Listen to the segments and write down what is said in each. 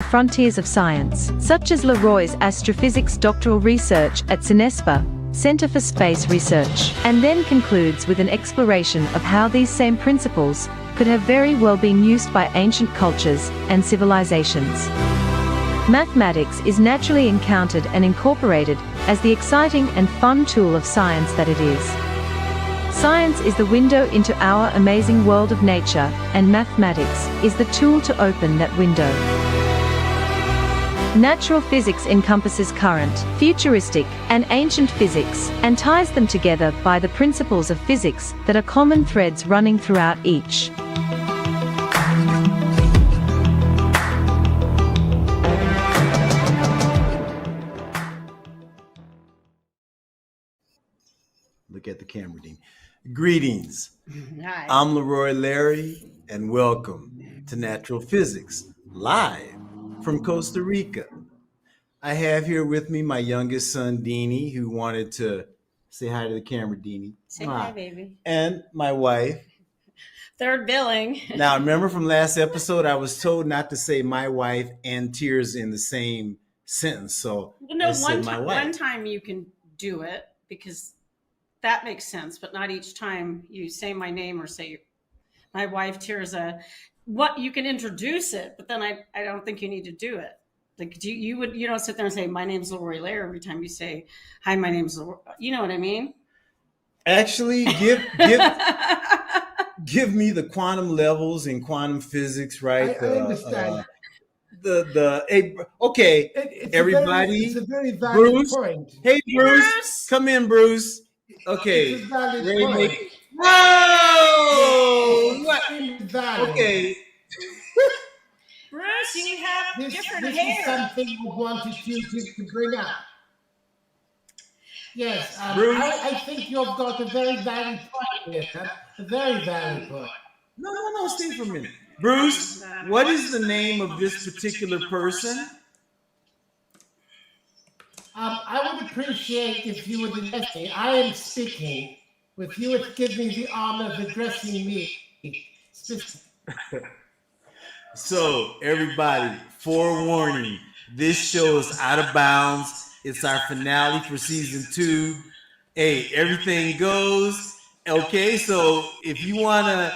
frontiers of science, such as Leroy's astrophysics doctoral research at CINESPA, Center for Space Research, and then concludes with an exploration of how these same principles could have very well been used by ancient cultures and civilizations. Mathematics is naturally encountered and incorporated as the exciting and fun tool of science that it is. Science is the window into our amazing world of nature, and mathematics is the tool to open that window. Natural physics encompasses current, futuristic, and ancient physics, and ties them together by the principles of physics that are common threads running throughout each. Look at the camera, Dean. Greetings. Hi. I'm Leroy Larry, and welcome to Natural Physics, live from Costa Rica. I have here with me my youngest son, Deanie, who wanted to say hi to the camera, Deanie. Say hi, baby. And my wife. Third billing. Now, remember from last episode, I was told not to say my wife and tears in the same sentence. So No, I said my wife. one time you can do it because that makes sense, but not each time you say my name or say my wife, Tirza. What you can introduce it, but then I don't think you need to do it. Like you don't sit there and say my name's Leroy Lair every time you say hi. My name's Leroy. You know what I mean? Actually, give me the quantum levels in quantum physics, right? I understand. Okay, everybody. It's a very valid Bruce. point. Hey, Bruce, come in, Bruce. Okay. It's a valid Ready to point. make- Whoa! What? It's valid. Okay. Bruce, you have This different is hair. something we wanted you to bring up. Yes, Bruce? I think you've got a very valid point here. A very valid point. No, stay for a minute. Bruce, what is the name of this particular person? I would appreciate if you would address me. I am speaking. If you would give me the honor of addressing me. So, everybody, forewarning, this show is out of bounds. It's our finale for season 2. Hey, everything goes. Okay, so if you want to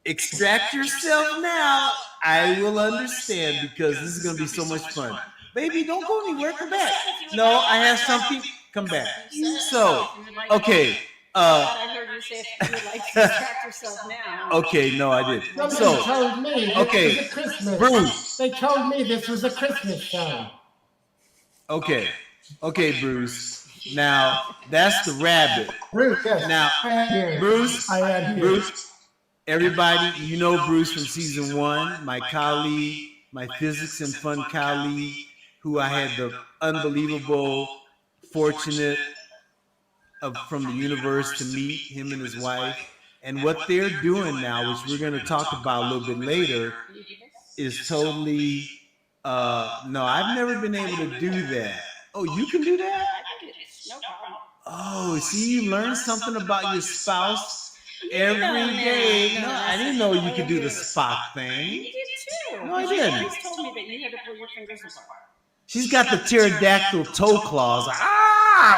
extract yourself now, I will understand because this is going to be so much fun. Baby, don't go anywhere. Come back. No, I have something. Come back. So, okay. I heard you say if you would like to distract yourself now. Okay, no, I didn't. Somebody So, told me this okay, was a Christmas. Bruce. They told me this was a Christmas show. Okay, Bruce. Now, that's the rabbit. Bruce, yes. Now, I am here. Bruce, I am here. Bruce, everybody, you know Bruce from season 1, my colleague, my physics and fun colleague, who I had the unbelievable, fortunate from the universe to meet him and his wife. And what they're doing now, which we're going to talk about a little bit later, is totally, no, I've never been able to do that. Oh, you can do that? No problem. Oh, see, you learn something about your spouse every day. No, I didn't know you could do the Spock thing. You did too. No, I You didn't. always told me that you had to pull your fingers apart. She's got the pterodactyl toe claws,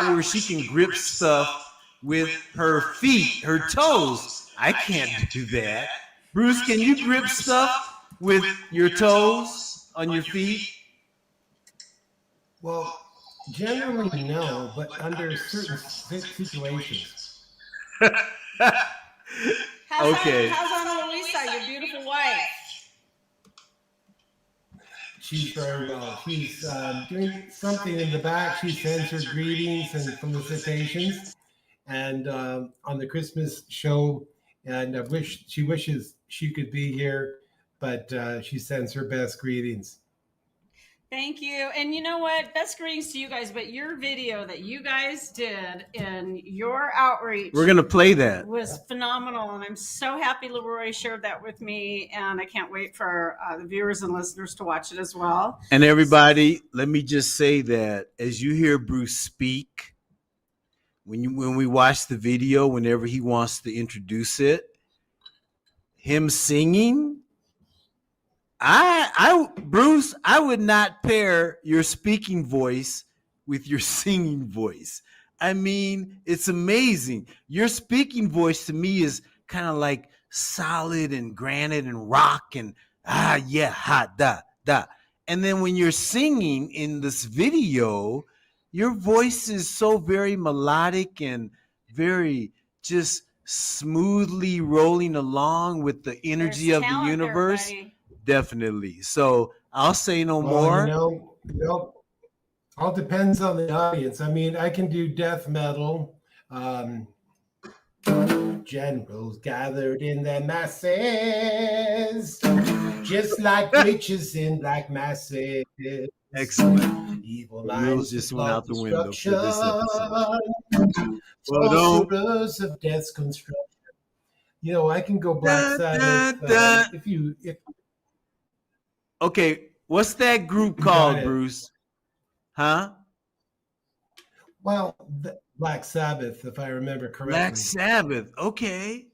where she can grip stuff with her feet, her toes. I can't do that. Bruce, can you grip stuff with your toes on your feet? Well, generally no, but under certain situations. Okay. How's Ana Luisa, your beautiful wife? She's very well. She's doing something in the back. She sends her greetings and felicitations, and on the Christmas show, and she wishes she could be here, but she sends her best greetings. Thank you. And you know what? Best greetings to you guys, but your video that you guys did in your outreach We're going to play that. was phenomenal. And I'm so happy Leroy shared that with me. And I can't wait for the viewers and listeners to watch it as well. And everybody, let me just say that as you hear Bruce speak, when we watch the video, whenever he wants to introduce it, him singing Bruce, I would not pair your speaking voice with your singing voice. I mean, it's amazing. Your speaking voice to me is kind of like solid and granite and rock and yeah, ha da da. And then when you're singing in this video, your voice is so very melodic and very just smoothly rolling along with the energy There's of the talent there, universe. buddy. Definitely. So I'll say no Well, more. All depends on the audience. I mean, I can do death metal. Generals gathered in their masses, just like witches in black masses. Excellent. Evil The wheels minds just who went plot out the window for this destruction. Sorcerers of death's construction. You know, I can go Black Sabbath. Okay, what's that group You got called, it. Bruce? Huh? Well, Black Sabbath, if I remember correctly. Black Sabbath. Okay.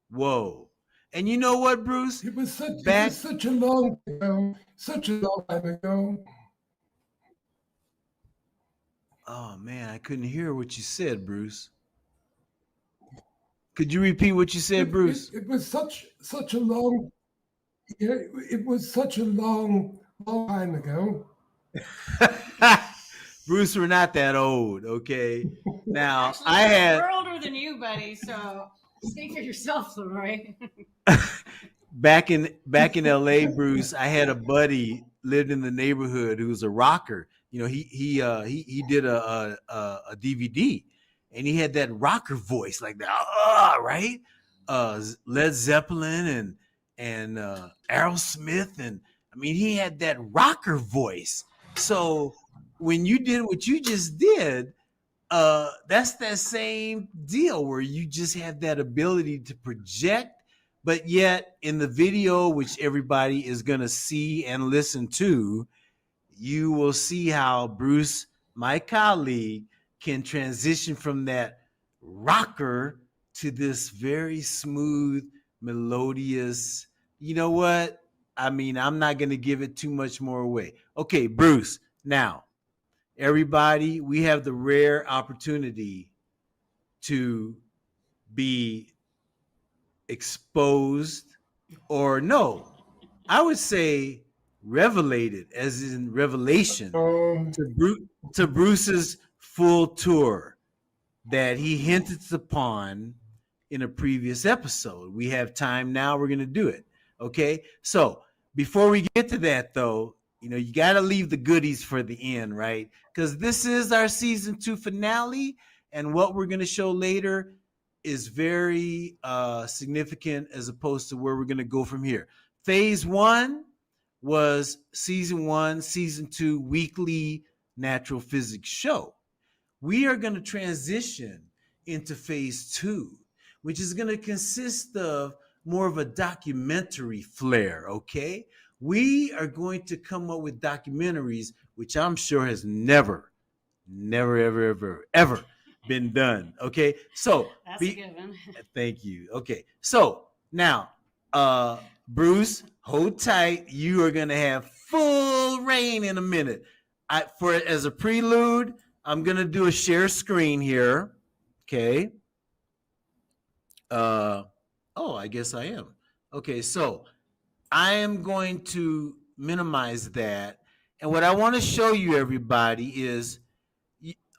Whoa. And you know what, Bruce? It was such a long time ago. Oh man, I couldn't hear what you said, Bruce. Could you repeat what you said, Bruce? It was such a long. It was such a long time ago. Bruce, we're not that old, okay? Now Actually, I had we're older than you, buddy. So speak for yourself, Leroy. back in LA, Bruce, I had a buddy lived in the neighborhood who was a rocker. You know, he did a DVD, and he had that rocker voice like that, right? Led Zeppelin and Aerosmith, and I mean, he had that rocker voice. So when you did what you just did, that's that same deal where you just have that ability to project, but yet in the video, which everybody is going to see and listen to, you will see how Bruce, my colleague, can transition from that rocker to this very smooth, melodious. You know what? I mean, I'm not going to give it too much more away. Okay, Bruce, now, everybody, we have the rare opportunity to be exposed, or no, I would say revelated, as in revelation, to Bruce's full tour that he hinted upon in a previous episode. We have time now. We're going to do it. Okay. So before we get to that, though, you know, you got to leave the goodies for the end, right? Because this is our season 2 finale. And what we're going to show later is very significant as opposed to where we're going to go from here. Phase 1 was season 1, season 2 weekly natural physics show. We are going to transition into phase 2, which is going to consist of more of a documentary flair, okay? We are going to come up with documentaries, which I'm sure has never, ever been done, okay? So, That's a given. Thank you. Okay, so now, Bruce, hold tight. You are going to have full reign in a minute. As a prelude, I'm going to do a share screen here. Okay. I guess I am. Okay, so I am going to minimize that. And what I want to show you, everybody, is,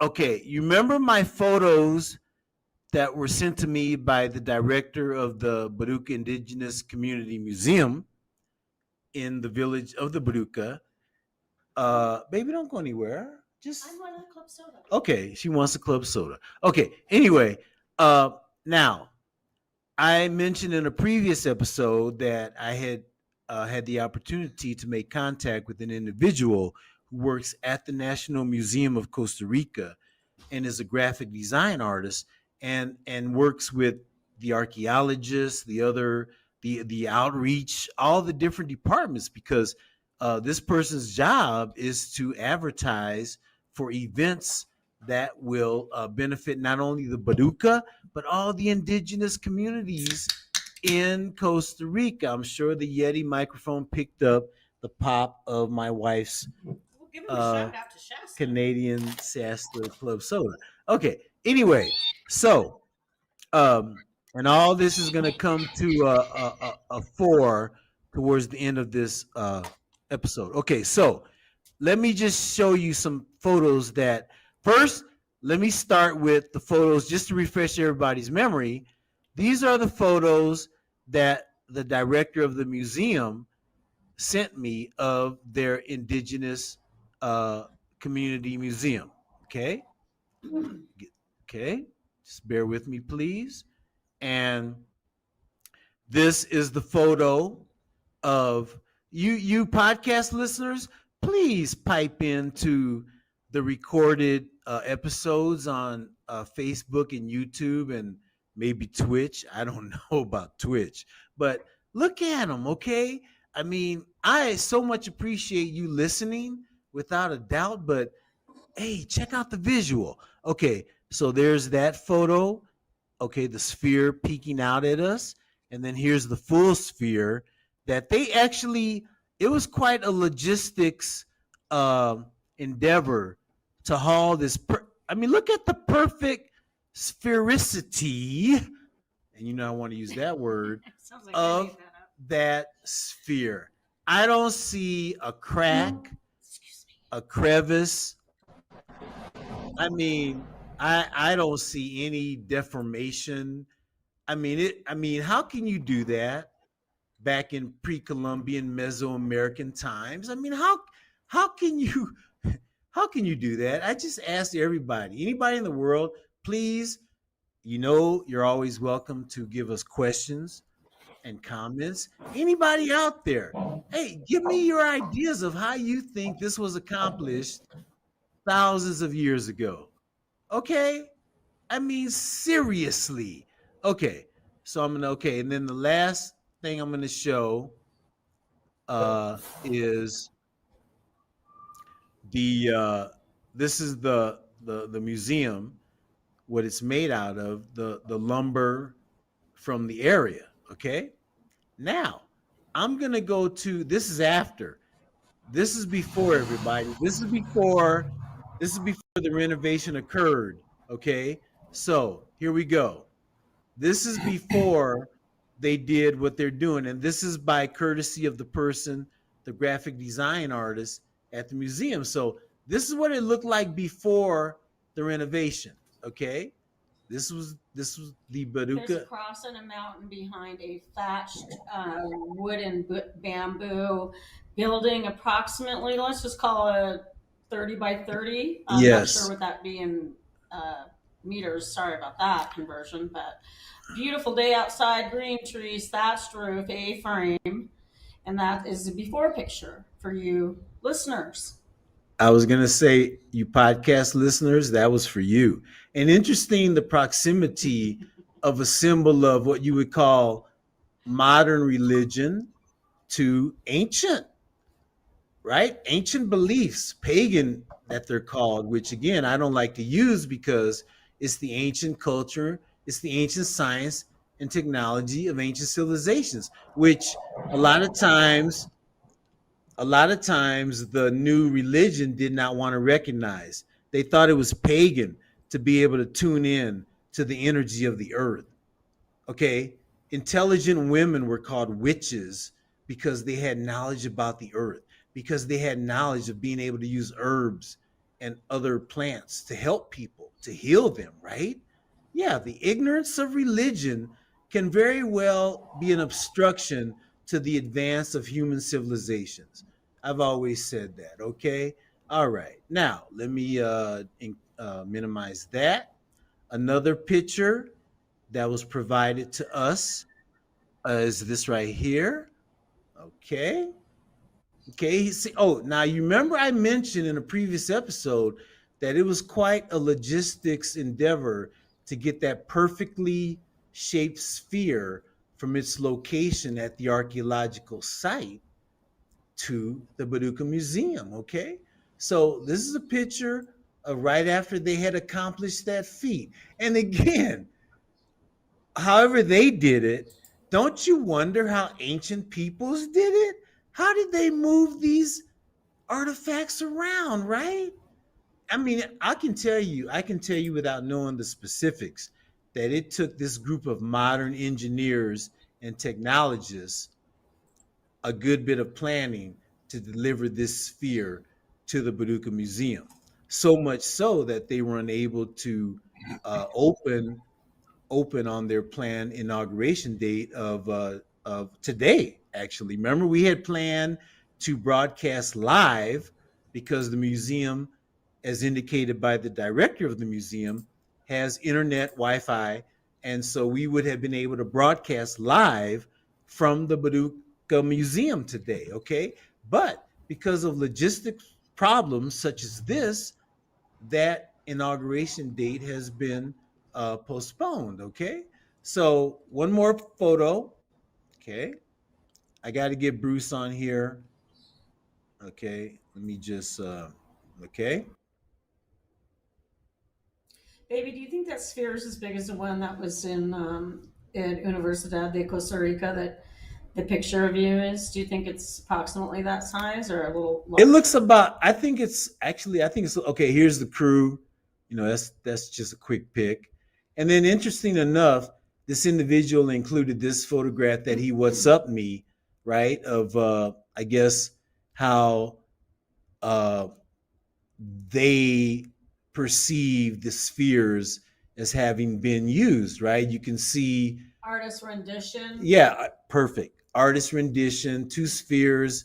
okay, you remember my photos that were sent to me by the director of the Baduka Indigenous Community Museum in the village of the Baduka. Baby, don't go anywhere. Just I want a club soda. Okay, she wants a club soda. Okay, anyway, now I mentioned in a previous episode that I had had the opportunity to make contact with an individual who works at the National Museum of Costa Rica and is a graphic design artist and works with the archaeologists, the outreach, all the different departments, because this person's job is to advertise for events that will benefit not only the Baduka, but all the indigenous communities in Costa Rica. I'm sure the Yeti microphone picked up the pop of my wife's We'll give him a uh, shout out to Shasta. Canadian Shasta Club Soda. Okay. Anyway, so and all this is going to come to a fore towards the end of this episode. Okay, so let me just show you some photos that first. Let me start with the photos just to refresh everybody's memory. These are the photos that the director of the museum sent me of their indigenous uh, community museum. Okay, okay, just bear with me, please. And this is the photo of you podcast listeners. Please pipe into the recorded episodes on Facebook and YouTube and maybe Twitch. I don't know about Twitch, but look at them, okay? I mean, I so much appreciate you listening without a doubt, but hey, check out the visual. Okay, so there's that photo. Okay, the sphere peeking out at us. And then here's the full sphere that they actually, it was quite a logistics uh, endeavor to haul this. I mean, look at the perfect sphericity, and you know I want to use that word, Sounds like of that sphere. I don't see a crack, a crevice. I mean, I don't see any deformation. I mean, how can you do that back in pre-Columbian Mesoamerican times? I mean, how can you how can you do that? I just ask everybody, anybody in the world, please, you know, you're always welcome to give us questions and comments. Anybody out there, hey, give me your ideas of how you think this was accomplished thousands of years ago. Okay? I mean, seriously. Okay. So I'm gonna okay, and then the last thing I'm gonna show is the this is the museum, what it's made out of, the lumber from the area. Okay. Now I'm gonna go to this is after. This is before everybody. This is before the renovation occurred. Okay. So here we go. This is before they did what they're doing. And this is by courtesy of the person, the graphic design artist at the museum. So this is what it looked like before the renovation. Okay. This was the There's a Baduka. cross on a mountain behind a thatched wooden bamboo building, approximately, let's just call it 30 by 30. I'm not sure Yes. what that be in meters. Sorry about that conversion, but beautiful day outside, green trees, thatched roof, A-frame, and that is the before picture for you listeners. I was going to say, you podcast listeners, that was for you. And interesting, the proximity of a symbol of what you would call modern religion to ancient, right? Ancient beliefs, pagan that they're called, which again, I don't like to use because it's the ancient culture, it's the ancient science and technology of ancient civilizations, which a lot of times the new religion did not want to recognize. They thought it was pagan to be able to tune in to the energy of the earth. Okay, intelligent women were called witches because they had knowledge about the earth, because they had knowledge of being able to use herbs and other plants to help people, to heal them, right? Yeah, the ignorance of religion can very well be an obstruction to the advance of human civilizations. I've always said that. Okay, all right, now let me minimize that. Another picture that was provided to us is this right here. Okay. Okay. See, oh, now you remember I mentioned in a previous episode that it was quite a logistics endeavor to get that perfectly shaped sphere from its location at the archaeological site to the Baduka Museum. Okay. So this is a picture of right after they had accomplished that feat. And again, however they did it, don't you wonder how ancient peoples did it? How did they move these artifacts around, right? I mean, I can tell you without knowing the specifics that it took this group of modern engineers and technologists a good bit of planning to deliver this sphere to the Paducah Museum. So much so that they were unable to open on their planned inauguration date of today. Actually, remember we had planned to broadcast live because the museum, as indicated by the director of the museum, has internet Wi-Fi, and so we would have been able to broadcast live from the Paducah Museum today. Okay, but because of logistics problems such as this, that inauguration date has been postponed. Okay, so one more photo. Okay, I got to get Bruce on here. Okay, let me just. Okay, Baby, do you think that sphere is as big as the one that was in Universidad de Costa Rica that the picture of you is? Do you think it's approximately that size or a little it larger? looks about. I think it's actually. I think it's okay. Here's the crew. You know, that's just a quick pick. And then, interesting enough, this individual included this photograph that he "What's up" me, right? Of I guess how uh, they perceive the spheres as having been used, right? You can see, Artist rendition. yeah, perfect. Artist rendition, two spheres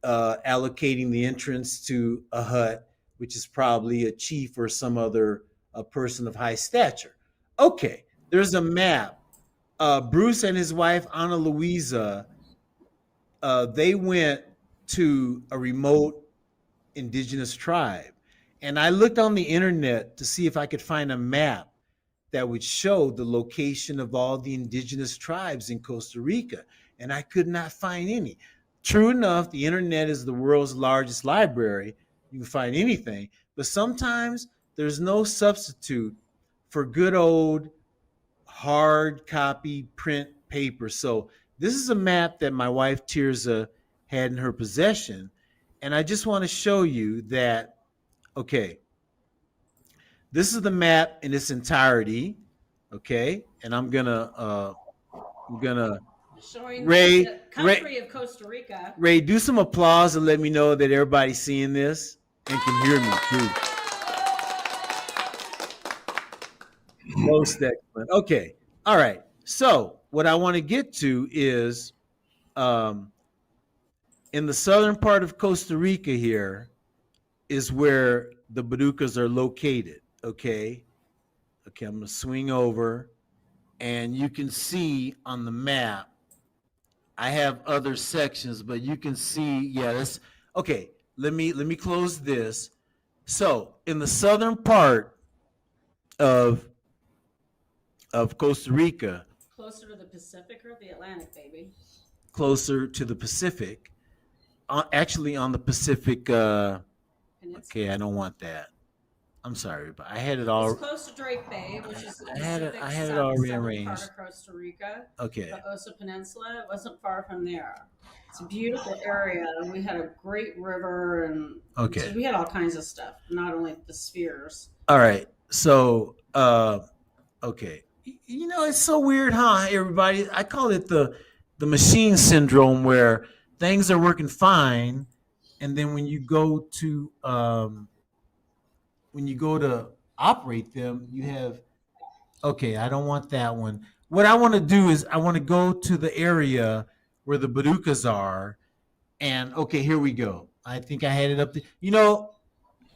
allocating the entrance to a hut, which is probably a chief or some other person of high stature. Okay, there's a map. Bruce and his wife, Ana Luisa, they went to a remote indigenous tribe. And I looked on the internet to see if I could find a map that would show the location of all the indigenous tribes in Costa Rica. And I could not find any. True enough, the internet is the world's largest library. You can find anything, but sometimes there's no substitute for good old hard copy print paper. So this is a map that my wife Tirza had in her possession. And I just want to show you that, okay, this is the map in its entirety. Okay. And I'm gonna Showing Ray, the country of Costa Rica. Ray, do some applause and let me know that everybody's seeing this and can hear me too. Most excellent. Okay. All right. So what I want to get to is um, in the southern part of Costa Rica here is where the Baducas are located. Okay. Okay. I'm going to swing over and you can see on the map, I have other sections, but you can see, yeah, that's okay. Let me close this. So in the southern part of Costa Rica, Closer to the Pacific or the Atlantic, baby? closer to the Pacific, actually on the Pacific. Okay, I don't want that. I'm sorry, but I had it It's all. close to Drake Bay, which is the I had it. Pacific I had it all southern rearranged. part of Costa Rica. Okay. The Osa Peninsula. It wasn't far from there. It's a beautiful area. We had a great river, and Okay. so we had all kinds of stuff. Not only the spheres. All right. So, okay. You know, it's so weird, huh? Everybody, I call it the machine syndrome, where things are working fine, and then when you go to operate them, you have, okay, I don't want that one. What I want to do is I want to go to the area where the Badukas are, and okay, here we go. I think I had it up. You know,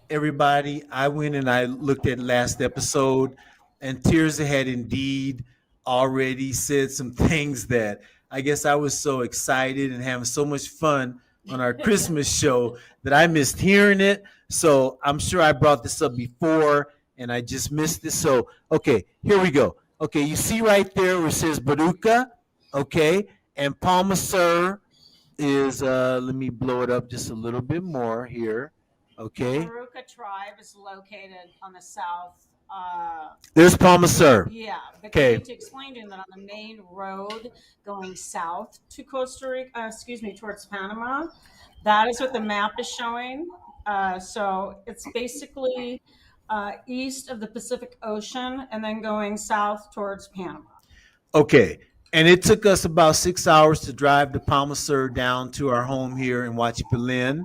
everybody, I went and I looked at last episode, and Tirza had indeed already said some things that I guess I was so excited and having so much fun on our Christmas show that I missed hearing it. So I'm sure I brought this up before and I just missed it. So, okay, here we go. Okay, you see right there where it says Baduka, okay, and Palma Sur is, let me blow it up just a little bit more here. Okay. The Baruca tribe is located on the south There's Palma Sur. Yeah, but Okay. you need to explain to him that on the main road going south to Costa Rica, towards Panama, that is what the map is showing. So it's basically east of the Pacific Ocean and then going south towards Panama. Okay. And it took us about 6 hours to drive to Palma Sur down to our home here in Huachipilin.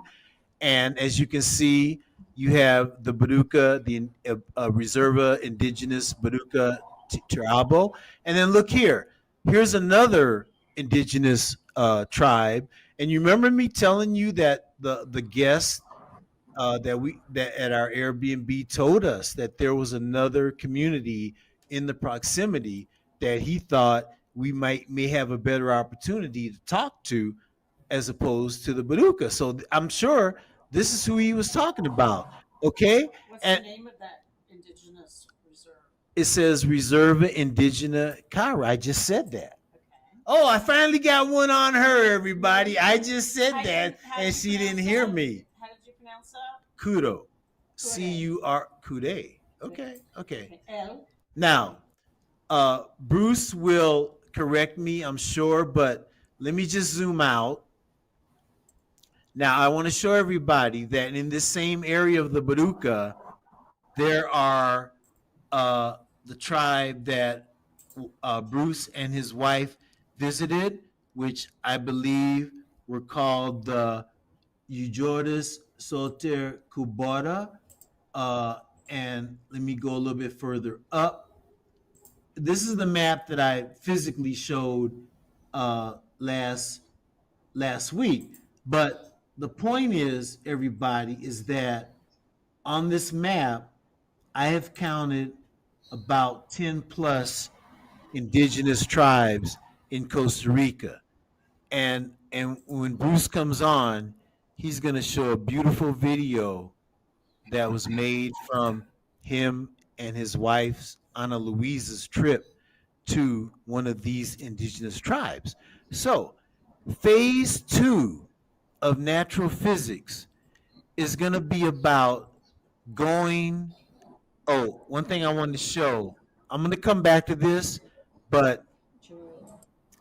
And as you can see, you have the Baduca, the Reserva Indigenous Baduca Triabo. And then look here. Here's another indigenous tribe. And you remember me telling you that the guest that at our Airbnb told us that there was another community in the proximity that he thought we may have a better opportunity to talk to as opposed to the Baduca. So I'm sure this is who he was talking about. Okay? What's And the name of that indigenous reserve? it says Reserva Indigena Cara. I just said that. Okay. Oh, I finally got one on her, everybody. I just said How that, how and you she didn't pronounce hear that? me. How did you pronounce that? Kudo. Cur Kude. Okay. Okay. L. Now, Bruce will correct me, I'm sure, but let me just zoom out. Now, I want to show everybody that in this same area of the Baduca, there are the tribe that Bruce and his wife visited, which I believe were called the Ujores Soter Kubota. And let me go a little bit further up. This is the map that I physically showed last week. But the point is, everybody, is that on this map, I have counted about 10 plus indigenous tribes in Costa Rica. And when Bruce comes on, he's going to show a beautiful video that was made from him and his wife's Ana Luisa's trip to one of these indigenous tribes. So, phase 2 of natural physics is going to be about going. Oh, one thing I wanted to show. I'm going to come back to this, but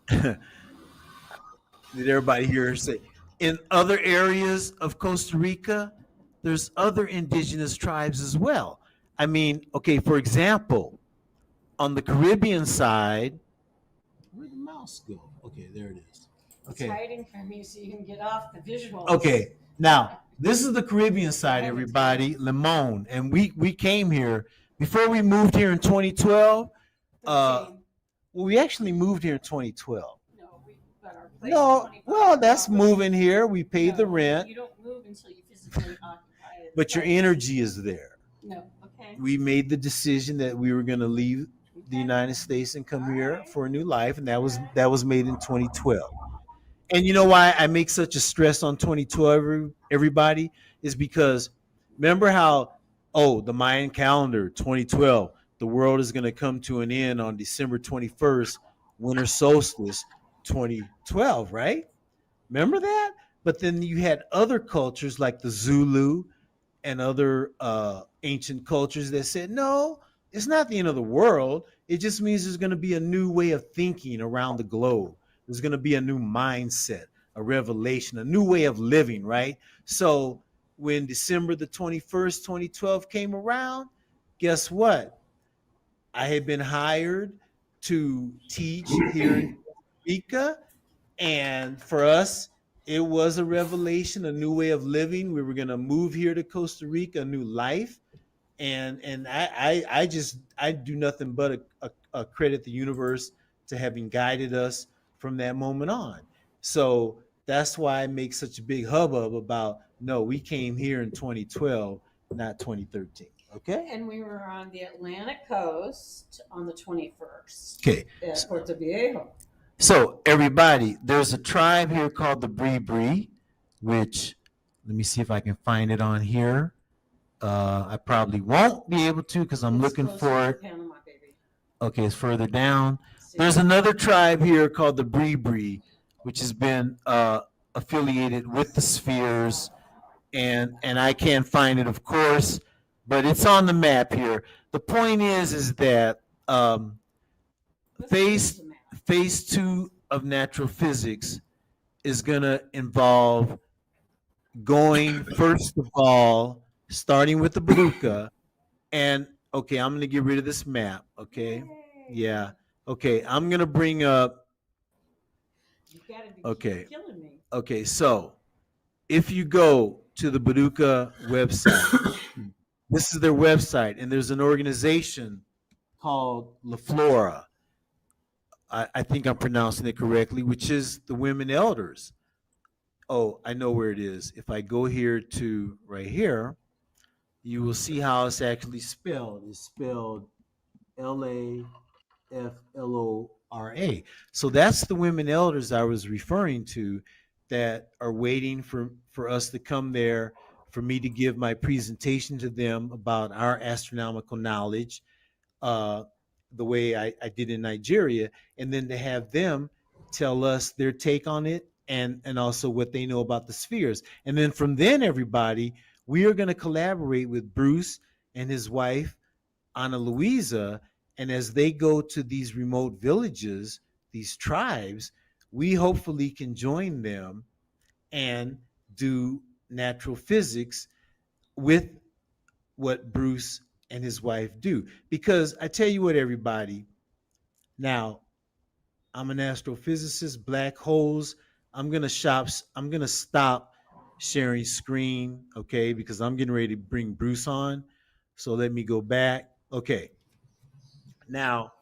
did everybody hear her say? In other areas of Costa Rica, there's other indigenous tribes as well. I mean, okay, for example, on the Caribbean side, where'd the mouse go? Okay, there it is. Okay. It's hiding from you so you can get off the visuals. Okay, now this is the Caribbean side, everybody, Limon, and we came here before we moved here in 2012. Well, we actually moved here in 2012. No, we got our place. No, well, that's moving here. We paid the rent, You don't move until you physically occupy it. but your energy is there. No, okay. We made the decision that we were going to leave the United States and come here for a new life, and that was made in 2012. And you know why I make such a stress on 2012, everybody, is because remember how, the Mayan calendar, 2012, the world is going to come to an end on December 21st, winter solstice, 2012, right? Remember that? But then you had other cultures like the Zulu and other ancient cultures that said, no, it's not the end of the world. It just means there's going to be a new way of thinking around the globe. There's going to be a new mindset, a revelation, a new way of living, right? So when December the 21st, 2012 came around, guess what? I had been hired to teach here in Costa Rica. And for us, it was a revelation, a new way of living. We were going to move here to Costa Rica, a new life. And I do nothing but credit the universe to having guided us from that moment on. So that's why I make such a big hubbub about, no, we came here in 2012, not 2013. Okay. And we were on the Atlantic coast on the 21st. Okay. At Puerto Viejo. So everybody, there's a tribe here called the Bree, which, let me see if I can find it on here. I probably won't be able to because I'm looking for it. Panama, baby. Okay, it's further down. There's another tribe here called the Bree, which has been affiliated with the spheres, and I can't find it, of course. but it's on the map here. The point is that Let's phase use the map. phase two of natural physics is going to involve going first of all, starting with the Baluka, and okay, I'm going to get rid of this map. Okay, Yay. yeah. Okay, I'm going to bring up. You've got to be Okay, killing me. okay. So if you go to the Baduka website, this is their website, and there's an organization called La Flora. I think I'm pronouncing it correctly, which is the women elders. Oh, I know where it is. If I go here to right here, you will see how it's actually spelled. It's spelled LAFLORA. So that's the women elders I was referring to that are waiting for us to come there, for me to give my presentation to them about our astronomical knowledge, uh, the way I did in Nigeria, and then to have them tell us their take on it, and also what they know about the spheres. And then from then, everybody, we are going to collaborate with Bruce and his wife, Ana Luisa, and as they go to these remote villages, these tribes, we hopefully can join them and do natural physics with what Bruce and his wife do. Because I tell you what, everybody, now I'm an astrophysicist, black holes. I'm gonna stop sharing screen, okay, because I'm getting ready to bring Bruce on. So let me go back. Okay. Now,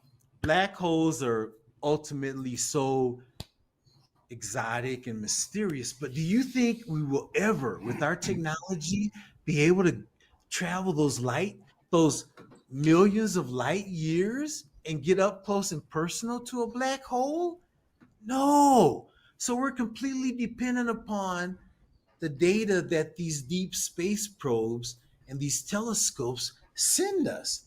black holes are ultimately so exotic and mysterious, but do you think we will ever, with our technology, be able to travel those millions of light years and get up close and personal to a black hole? No. So we're completely dependent upon the data that these deep space probes and these telescopes send us.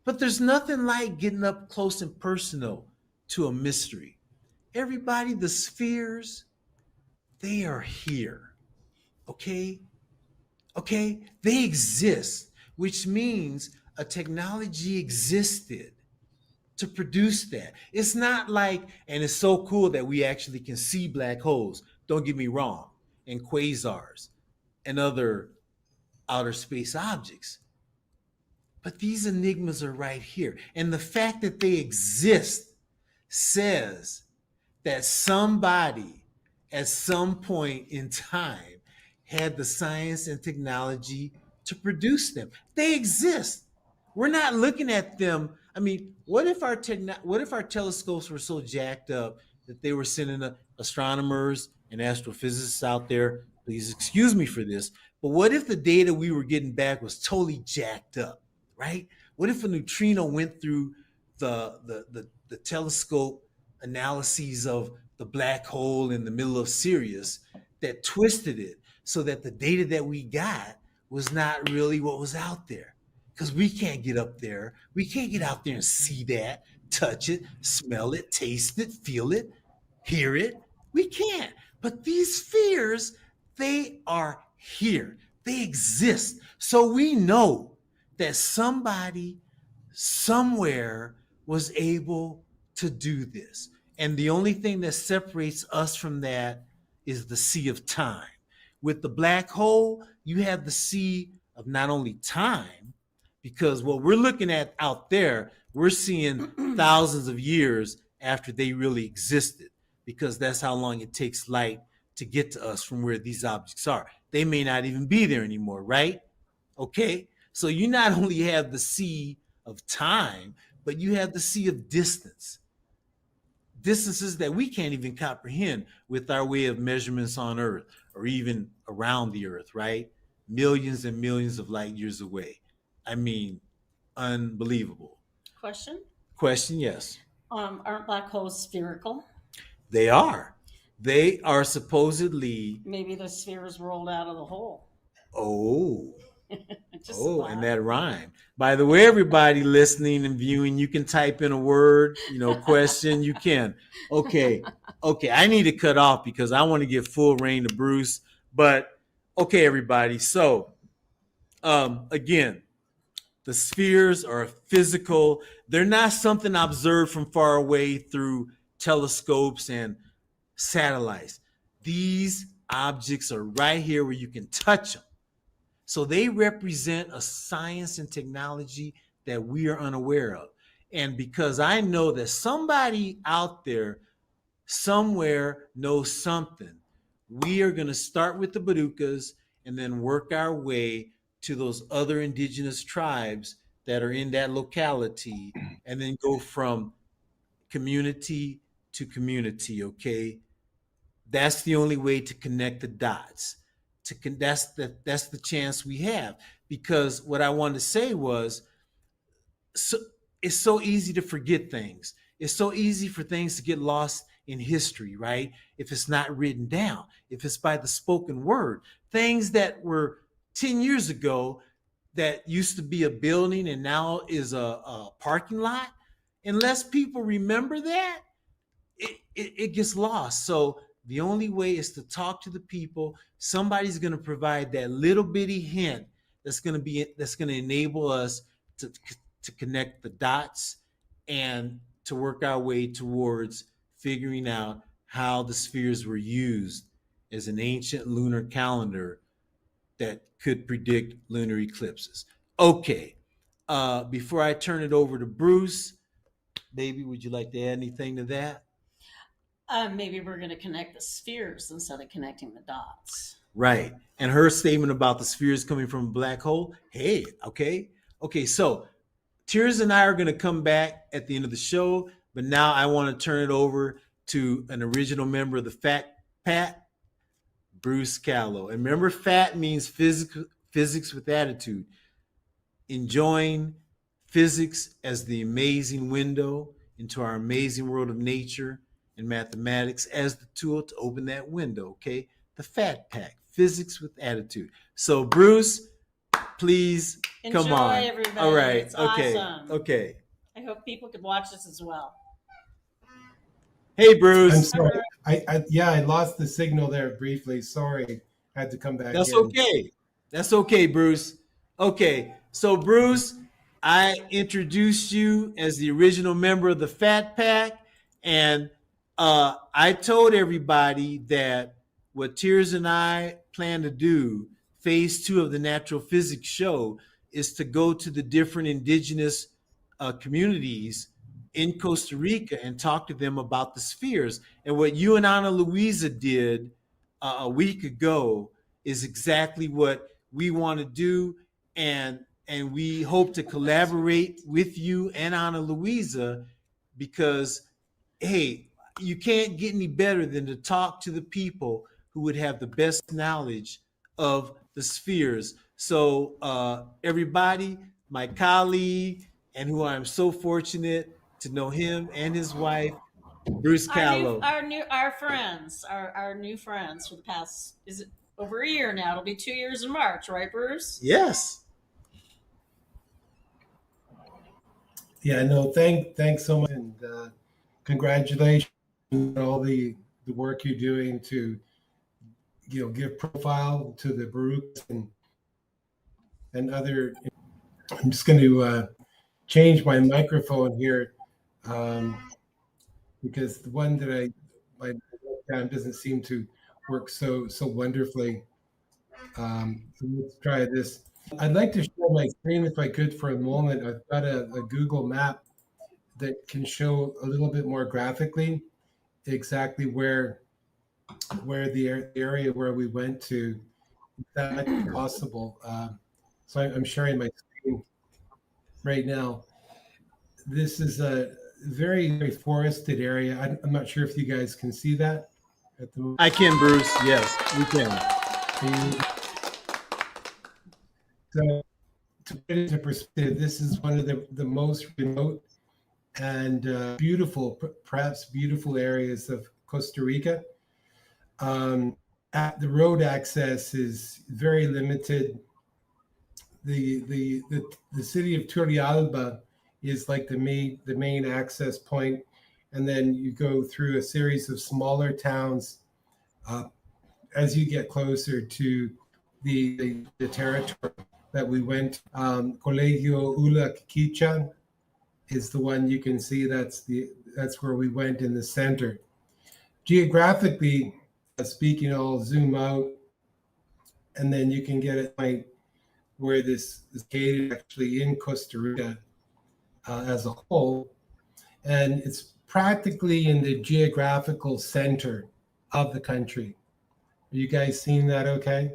But there's nothing like getting up close and personal to a mystery. Everybody, the spheres, they are here. Okay? Okay? They exist, which means a technology existed to produce that. It's not like, and it's so cool that we actually can see black holes, don't get me wrong, and quasars and other outer space objects. But these enigmas are right here. And the fact that they exist says that somebody at some point in time had the science and technology to produce them. They exist. We're not looking at them. I mean, what if our telescopes were so jacked up that they were sending astronomers and astrophysicists out there? Please excuse me for this, but what if the data we were getting back was totally jacked up, right? What if a neutrino went through the telescope analyses of the black hole in the middle of Sirius that twisted it so that the data that we got was not really what was out there? Because we can't get up there. We can't get out there and see that, touch it, smell it, taste it, feel it, hear it. We can't. But these spheres, they are here. They exist. So we know that somebody somewhere was able to do this. And the only thing that separates us from that is the sea of time. With the black hole, you have the sea of not only time, because what we're looking at out there, we're seeing thousands of years after they really existed, because that's how long it takes light to get to us from where these objects are. They may not even be there anymore, right? Okay. So you not only have the sea of time, but you have the sea of distance. Distances that we can't even comprehend with our way of measurements on Earth or even around the Earth, right? Millions and millions of light years away. I mean, unbelievable. Question? Question, yes. Aren't black holes spherical? They are. They are supposedly. Maybe the sphere is rolled out of the hole. Oh. Just Oh, and that rhyme. By the way, everybody listening and viewing, you can type in a word, question. You can. Okay. Okay. I need to cut off because I want to give full reign to Bruce. But okay, everybody. So, again, The spheres are physical. They're not something observed from far away through telescopes and satellites. These objects are right here where you can touch them. So they represent a science and technology that we are unaware of. And because I know that somebody out there somewhere knows something, we are going to start with the Badukas and then work our way to those other indigenous tribes that are in that locality, and then go from community to community. Okay, that's the only way to connect the dots. That's the chance we have. Because what I wanted to say was, so it's so easy to forget things. It's so easy for things to get lost in history, right? If it's not written down, if it's by the spoken word, things that were 10 years ago that used to be a building and now is a parking lot, unless people remember that, it gets lost. So the only way is to talk to the people. Somebody's going to provide that little bitty hint that's going to enable us to connect the dots and to work our way towards figuring out how the spheres were used as an ancient lunar calendar that could predict lunar eclipses. Okay, before I turn it over to Bruce, baby, would you like to add anything to that? Maybe we're going to connect the spheres instead of connecting the dots. Right. And her statement about the spheres coming from a black hole. Hey, okay. Okay, so Tears and I are going to come back at the end of the show, but now I want to turn it over to an original member of the Fat Pat, Bruce Callow. And remember, fat means physics with attitude. Enjoying physics as the amazing window into our amazing world of nature, and mathematics as the tool to open that window, okay? The Fat Pack, physics with attitude. So, Bruce, please come on. Enjoy, everybody. All right. It's okay. awesome. Okay. I hope people could watch this as well. Hey, Bruce. I'm sorry. I lost the signal there briefly. Sorry. I had to come back. That's in. okay. That's okay, Bruce. Okay. So, Bruce, I introduced you as the original member of the Fat Pack, and I told everybody that what Tears and I plan to do, phase 2 of the Natural Physics Show, is to go to the different indigenous communities in Costa Rica and talk to them about the spheres. And what you and Ana Luisa did a week ago is exactly what we want to do. And we hope to collaborate with you and Ana Luisa because, hey, you can't get any better than to talk to the people who would have the best knowledge of the spheres. So everybody, my colleague, and who I'm so fortunate to know him and his wife, Bruce Callow. Our new friends for the past, is it over a year now? It'll be 2 years in March, right, Bruce? Yes. Yeah, no, thanks so much, and congratulations on all the work you're doing to, give profile to the Baruchs and other. I'm just going to change my microphone here because the one that my webcam doesn't seem to work so wonderfully. So let's try this. I'd like to share my screen if I could for a moment. I've got a Google map that can show a little bit more graphically exactly where the area where we went to, if that might be possible. So I'm sharing my screen right now. This is a very, very forested area. I'm not sure if you guys can see that at the moment. I can, Bruce. Yes, we can. So to put it into perspective, this is one of the most remote and beautiful, perhaps beautiful areas of Costa Rica. The road access is very limited. The city of Turrialba is like the main access point, and then you go through a series of smaller towns as you get closer to the territory. that we went. Colegio Ula Kicha is the one you can see. That's where we went in the center. Geographically speaking, I'll zoom out, and then you can get a point where this is located actually in Costa Rica as a whole, and it's practically in the geographical center of the country. Are you guys seeing that okay?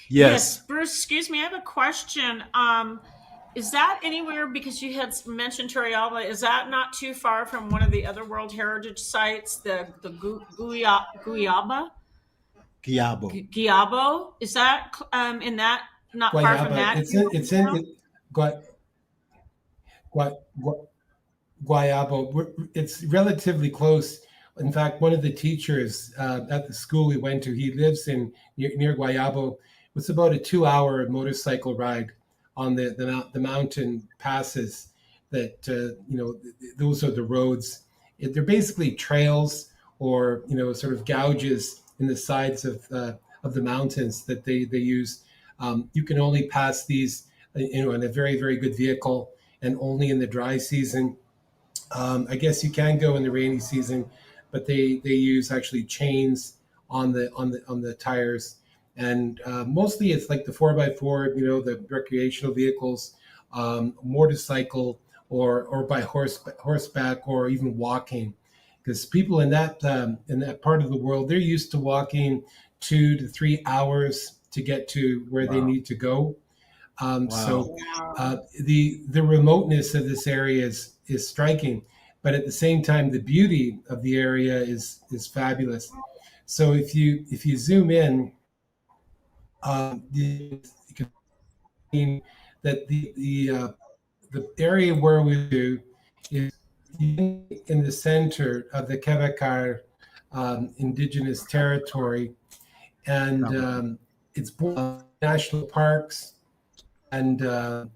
Yes. Bruce, excuse me, I have a question. Is that anywhere, because you had mentioned Turrialba, is that not too far from one of the other World Heritage sites, the Guayaba? Guayabo? Is that in that, not far from that? Guayabo. It's relatively close. In fact, one of the teachers at the school we went to, he lives near Guayabo. It's about a 2-hour motorcycle ride on the mountain passes that, those are the roads. They're basically trails, or, sort of gouges in the sides of the mountains that they use. You can only pass these, in a very, very good vehicle, and only in the dry season. I guess you can go in the rainy season, but they use actually chains on the tires. And mostly it's like the 4x4, the recreational vehicles, motorcycle, or by horseback, or even walking. Because people in that part of the world, they're used to walking 2 to 3 hours to get to where they need to go. So the remoteness of this area is striking, but at the same time, the beauty of the area is fabulous. So if you zoom in, you can see that the area where we do is in the center of the Quebecar indigenous territory, and it's national parks and the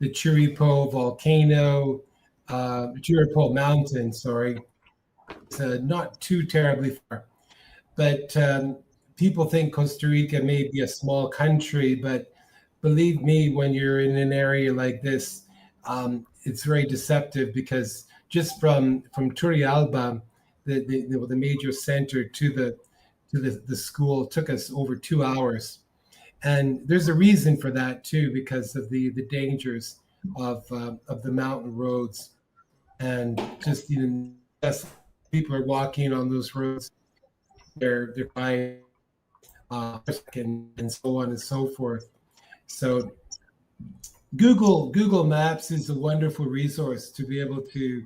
Chiripo volcano, Chiripo mountain. Sorry, it's not too terribly far, but people think Costa Rica may be a small country, but believe me, when you're in an area like this, it's very deceptive, because just from Turrialba, the major center, to the school, took us over 2 hours. And there's a reason for that too, because of the dangers of the mountain roads, and just people are walking on those roads. They're by and so on and so forth. So Google Maps is a wonderful resource to be able to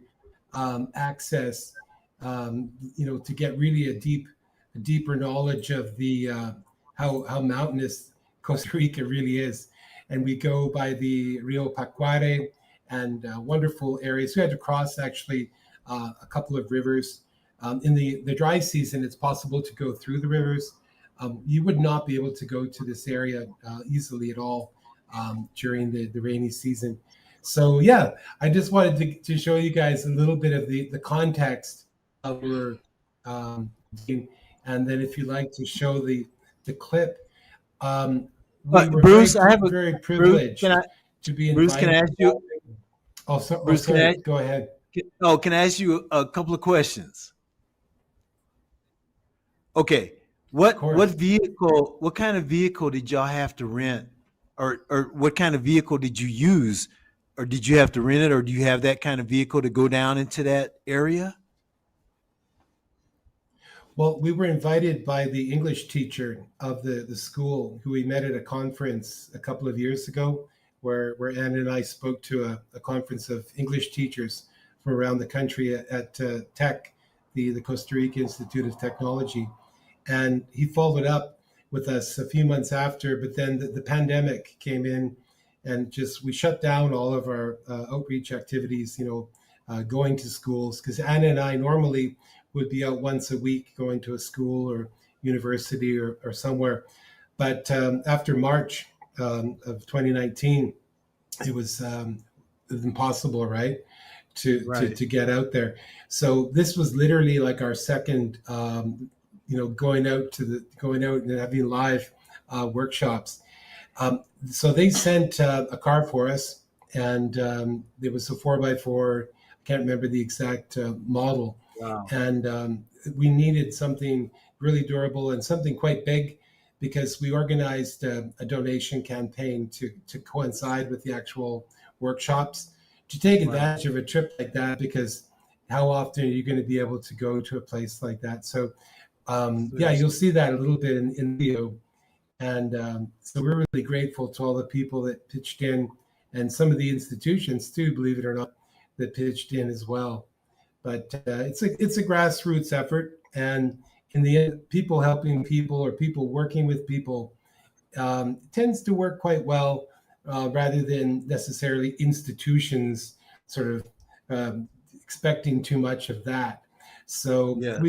access, to get really a deeper knowledge of the how mountainous Costa Rica really is. And we go by the Rio Pacuare and wonderful areas. We had to cross actually a couple of rivers. In the dry season, it's possible to go through the rivers. You would not be able to go to this area easily at all during the rainy season. So yeah, I just wanted to show you guys a little bit of the context of we're and then if you'd like to show the clip. Bruce, I have very privileged to be invited. Bruce, can I ask you? Bruce, sorry, go ahead. Can I ask you a couple of questions? Okay, what kind of vehicle did y'all have to rent, or what kind of vehicle did you use, or did you have to rent it, or do you have that kind of vehicle to go down into that area? Well, we were invited by the English teacher of the school, who we met at a conference a couple of years ago, where Anne and I spoke to a conference of English teachers from around the country at TEC, the Costa Rica Institute of Technology. And he followed up with us a few months after, but then the pandemic came in, and we shut down all of our outreach activities, going to schools, because Anna and I normally would be out once a week going to a school or university or somewhere. But after March of 2019, it was impossible, right, to get out there. So this was literally like our second, going out and having live workshops. So they sent a car for us, and it was a 4x4. I can't remember the exact model. Wow. And we needed something really durable and something quite big, because we organized a donation campaign to coincide with the actual workshops, to take advantage of a trip like that, because how often are you going to be able to go to a place like that? So yeah, you'll see that a little bit in video. And so we're really grateful to all the people that pitched in, and some of the institutions too, believe it or not, that pitched in as well. But it's a grassroots effort, and in the end, people helping people, or people working with people, tends to work quite well, rather than necessarily institutions sort of expecting too much of that. So Yes.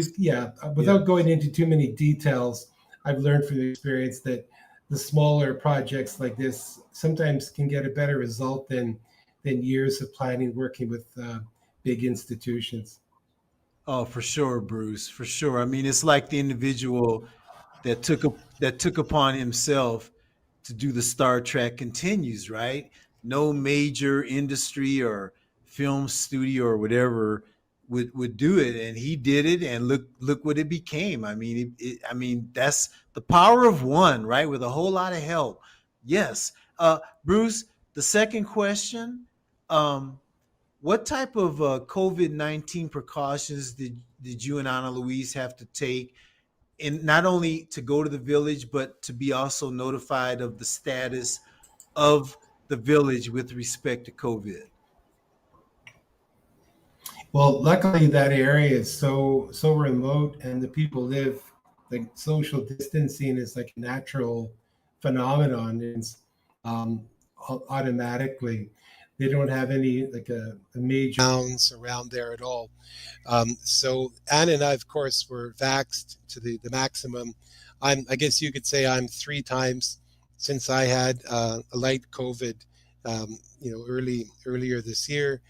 without going into too many details, I've learned from experience that the smaller projects like this sometimes can get a better result than years of planning working with big institutions. Oh, for sure, Bruce. For sure. I mean, it's like the individual that took upon himself to do the Star Trek continues, right? No major industry or film studio or whatever would do it, and he did it, and look what it became. I mean, I mean, that's the power of one, right? With a whole lot of help. Yes, Bruce. The second question: what type of COVID-19 precautions did you and Ana Louise have to take, and not only to go to the village, but to be also notified of the status of the village with respect to COVID? Well, luckily that area is so remote, and the people live, like, social distancing is like a natural phenomenon. It's um, automatically, they don't have any, like, a major towns around there at all. So Anna and I, of course, were vaxxed to the maximum. I guess you could say I'm 3 times, since I had a light COVID, earlier this year,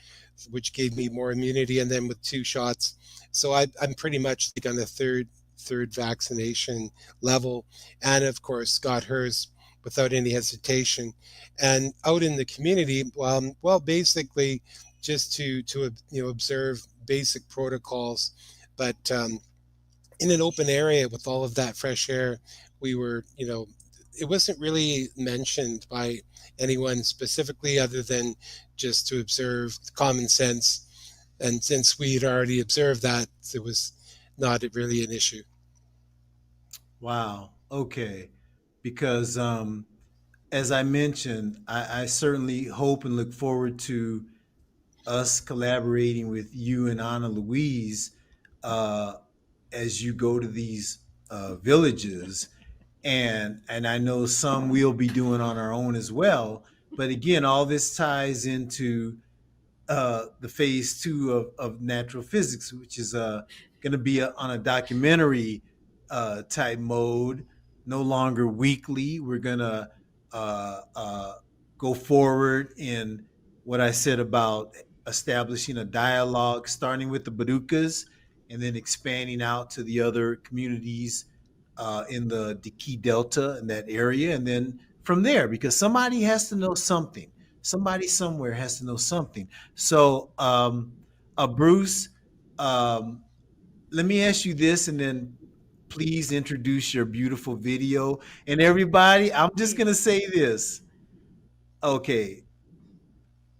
which gave me more immunity, and then with 2 shots. So I'm pretty much like on the third vaccination level. Anna, of course, got hers without any hesitation. And out in the community, well, basically just to observe basic protocols, but in an open area with all of that fresh air, we were, it wasn't really mentioned by anyone specifically, other than just to observe common sense. And since we'd already observed that, it was not really an issue. Wow. Okay. Because as I mentioned, I certainly hope and look forward to us collaborating with you and Ana Louise uh, as you go to these villages, and I know some we'll be doing on our own as well. But again, all this ties into the phase 2 of natural physics, which is going to be on a documentary type mode, no longer weekly. We're going to go forward in what I said about establishing a dialogue, starting with the Badukas and then expanding out to the other communities in the Diki Delta in that area. And then from there, because somebody has to know something. Somebody somewhere has to know something. So, Bruce, um, let me ask you this, and then please introduce your beautiful video. And everybody, I'm just going to say this. Okay.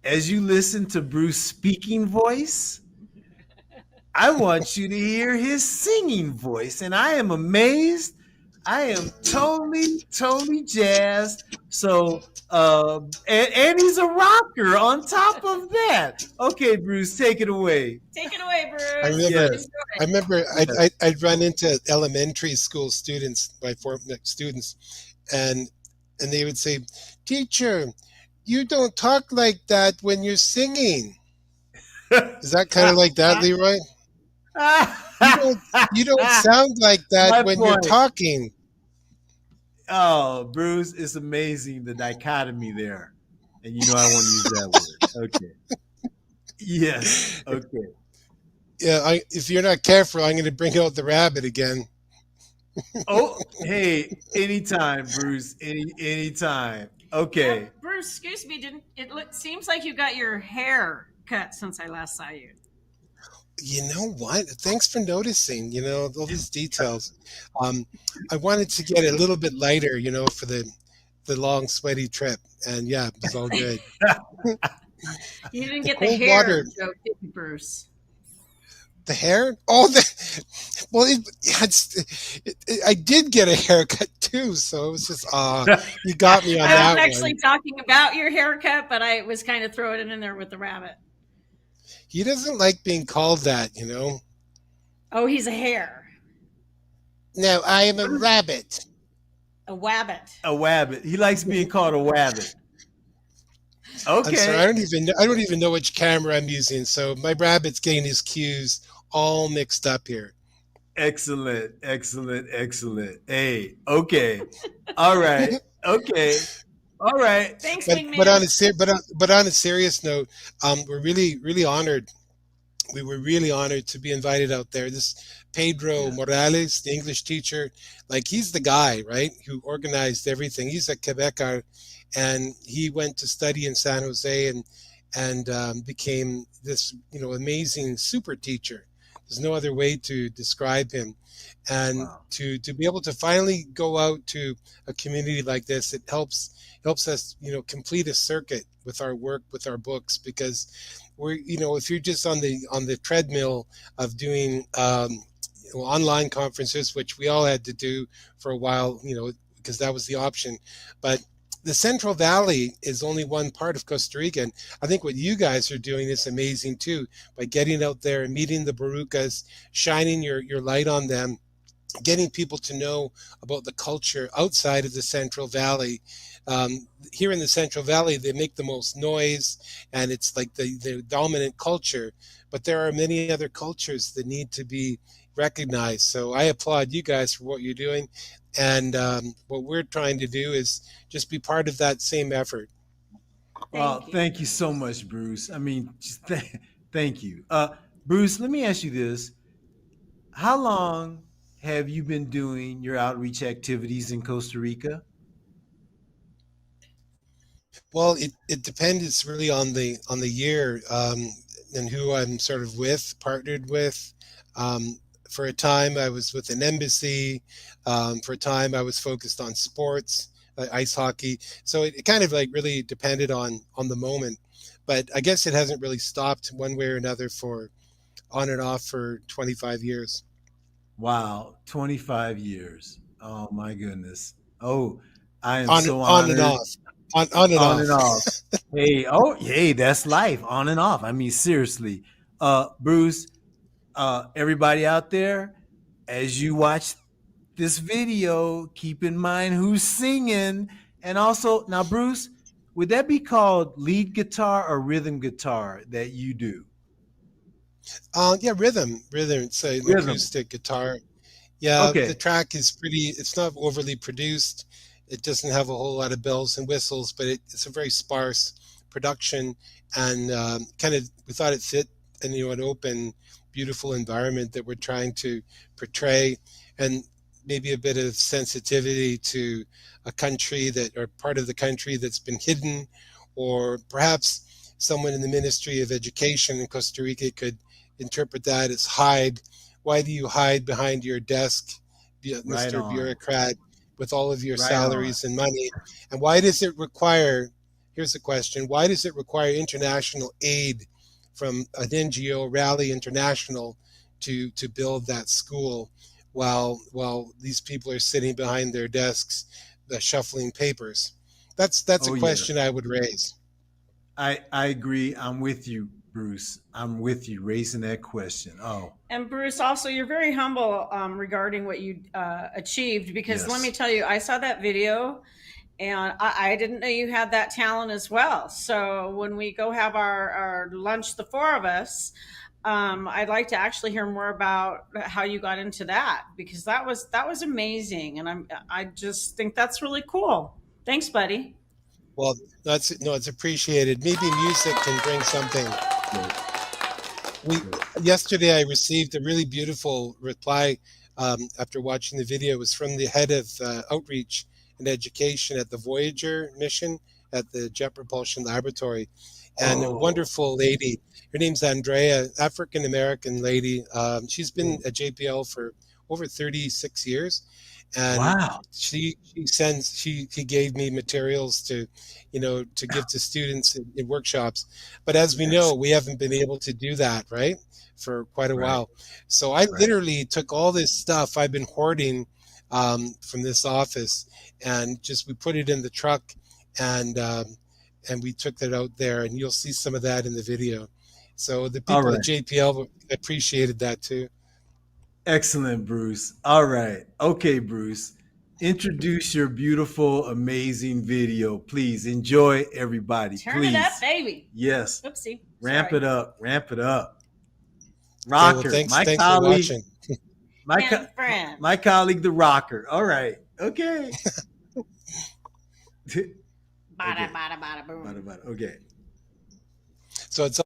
As you listen to Bruce's speaking voice, I want you to hear his singing voice. And I am amazed. I am totally jazzed. So, and he's a rocker on top of that. Okay, Bruce, take it away. Take it away, Bruce. Yes. I remember I'd run into elementary school students, my former students, and they would say, "Teacher, you don't talk like that when you're singing." Is that kind of like that, Leroy? You don't sound like that My when you're point. talking. Oh, Bruce, it's amazing the dichotomy there. And you know I want to use that word. Okay. Yes. Okay. Yeah, if you're not careful, I'm going to bring out the rabbit again. Oh, hey, anytime, Bruce. Anytime. Okay. Bruce, excuse me, didn't seems like you got your hair cut since I last saw you. You know what? Thanks for noticing, all these details. Um, I wanted to get a little bit lighter, for the long sweaty trip. And yeah, it was all good. You didn't The get the cold hair water, joke, did you, Bruce? the hair. Oh, well, I did get a haircut too. So it was just, you got me on I was that actually one. talking about your haircut, but I was kind of throwing it in there with the rabbit. He doesn't like being called that. Oh, he's a hare. No, I am a rabbit. A wabbit. A wabbit. He likes being called a wabbit. I'm sorry, Okay. I don't even know which camera I'm using. So my rabbit's getting his cues all mixed up here. Excellent. Excellent. Excellent. Hey, okay. All right. Okay. All right. Thanks, But wingman. but on a serious note, we're really honored. We were really honored to be invited out there. This Pedro Yeah. Morales, the English teacher, like he's the guy, right, who organized everything. He's a Quebecer, and he went to study in San Jose and became this amazing super teacher. There's no other way to describe him. And Wow. to be able to finally go out to a community like this, it helps us complete a circuit with our work, with our books, because if you're just on the treadmill of doing online conferences, which we all had to do for a while, because that was the option. But the Central Valley is only one part of Costa Rica, and I think what you guys are doing is amazing too, by getting out there and meeting the Barucas, shining your light on them, getting people to know about the culture outside of the Central Valley. Here in the Central Valley, they make the most noise, and it's like the dominant culture. But there are many other cultures that need to be recognized. So I applaud you guys for what you're doing, and what we're trying to do is just be part of that same effort. Well, Thank you. thank you so much, Bruce. I mean, thank you. Bruce, let me ask you this. How long have you been doing your outreach activities in Costa Rica? Well, it depends. It's really on the year, and who I'm sort of partnered with. For a time, I was with an embassy. For a time, I was focused on sports, ice hockey. So it kind of like really depended on the moment. But I guess it hasn't really stopped one way or another for on and off for 25 years. Wow, 25 years. Oh my goodness. Oh, I am On so on and honored. off, on and On and off. off. Hey, oh, hey, that's life. On and off. I mean, seriously. Bruce, everybody out there, as you watch this video, keep in mind who's singing. And also, now, Bruce, would that be called lead guitar or rhythm guitar that you do? Yeah, rhythm. It's an Rhythm. acoustic guitar. Yeah, the Okay. track is pretty, it's not overly produced. It doesn't have a whole lot of bells and whistles, but it's a very sparse production, and kind of we thought it fit in an open, beautiful environment that we're trying to portray, and maybe a bit of sensitivity to a country that, or part of the country that's been hidden, or perhaps someone in the Ministry of Education in Costa Rica could interpret that as hide. Why do you hide behind your desk, Right Mr. on. Bureaucrat, with all of your Right on. salaries and money? And why does it require, here's the question, why does it require international aid from an NGO, Rally International, to build that school while these people are sitting behind their desks, shuffling papers? That's a Oh, yeah. question I would raise. I agree. I'm with you, Bruce. I'm with you raising that question. Oh, And Bruce, also, you're very humble regarding what you achieved, because let me yes. tell you, I saw that video and I didn't know you had that talent as well. So when we go have our lunch, the four of us, I'd like to actually hear more about how you got into that, because that was amazing, and I just think that's really cool. Thanks, buddy. Well, that's no, it's appreciated. Maybe music can bring something. Good. We Good. Yesterday I received a really beautiful reply after watching the video. It was from the head of outreach and education at the Voyager mission at the Jet Propulsion Laboratory, and a wonderful lady. Her name's Andrea, African American lady. She's been at JPL for over 36 years, and Wow. she gave me materials to, to give to students in workshops. But as we know, we haven't been able to do that, right, for quite a while. So I literally took all this stuff I've been hoarding from this office, and we put it in the truck, and we took that out there, and you'll see some of that in the video. So the people at JPL appreciated that too. Excellent, Bruce. All right. Okay, Bruce. Introduce your beautiful, amazing video. Please enjoy, everybody. Turn Please. it up, baby. Yes. Oopsie. Ramp Sorry. it up. Ramp it up. Okay, Rocker. well, my thanks colleague. for watching. Friend. My colleague, the Rocker. All right. Okay. Bada, bada, bada, boom. Bada, bada. Okay. So it's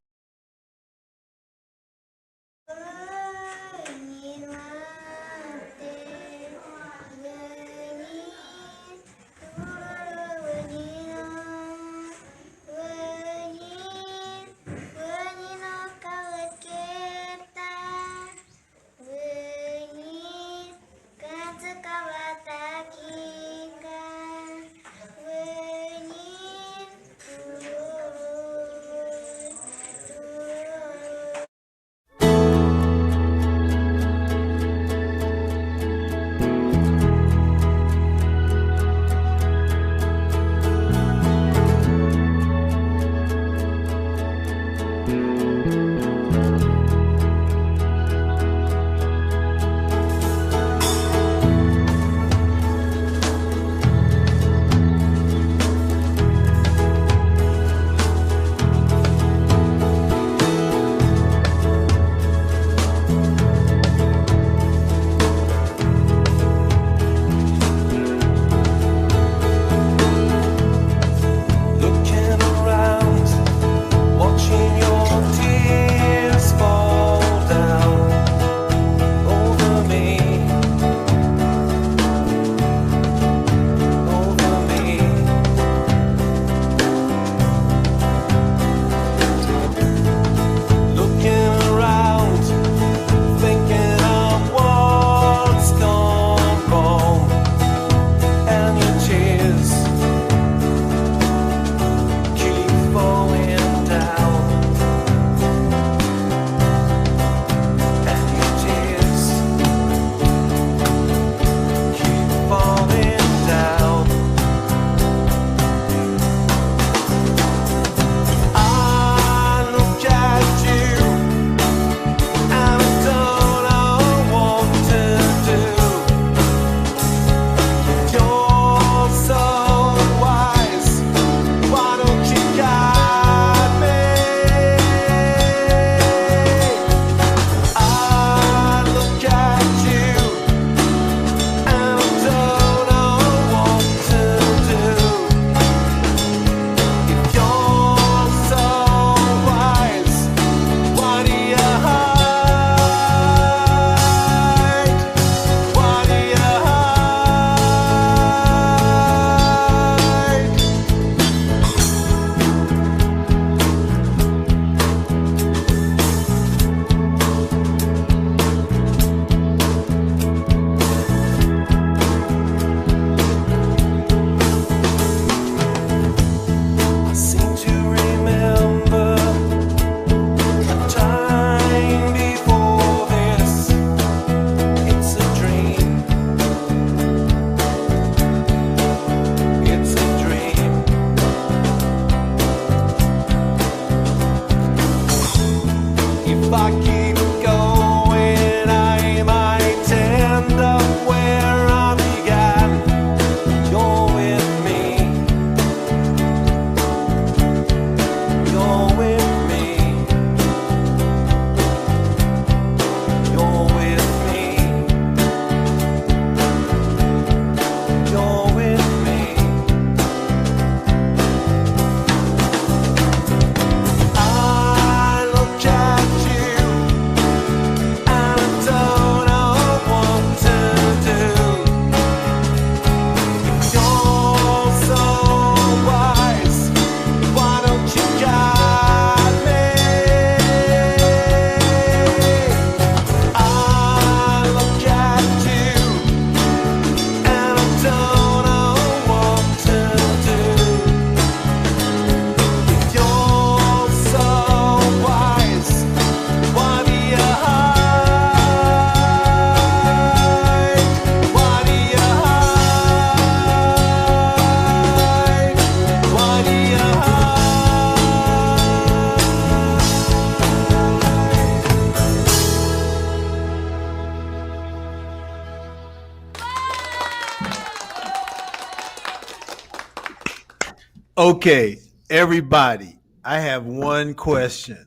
Okay, everybody, I have one question.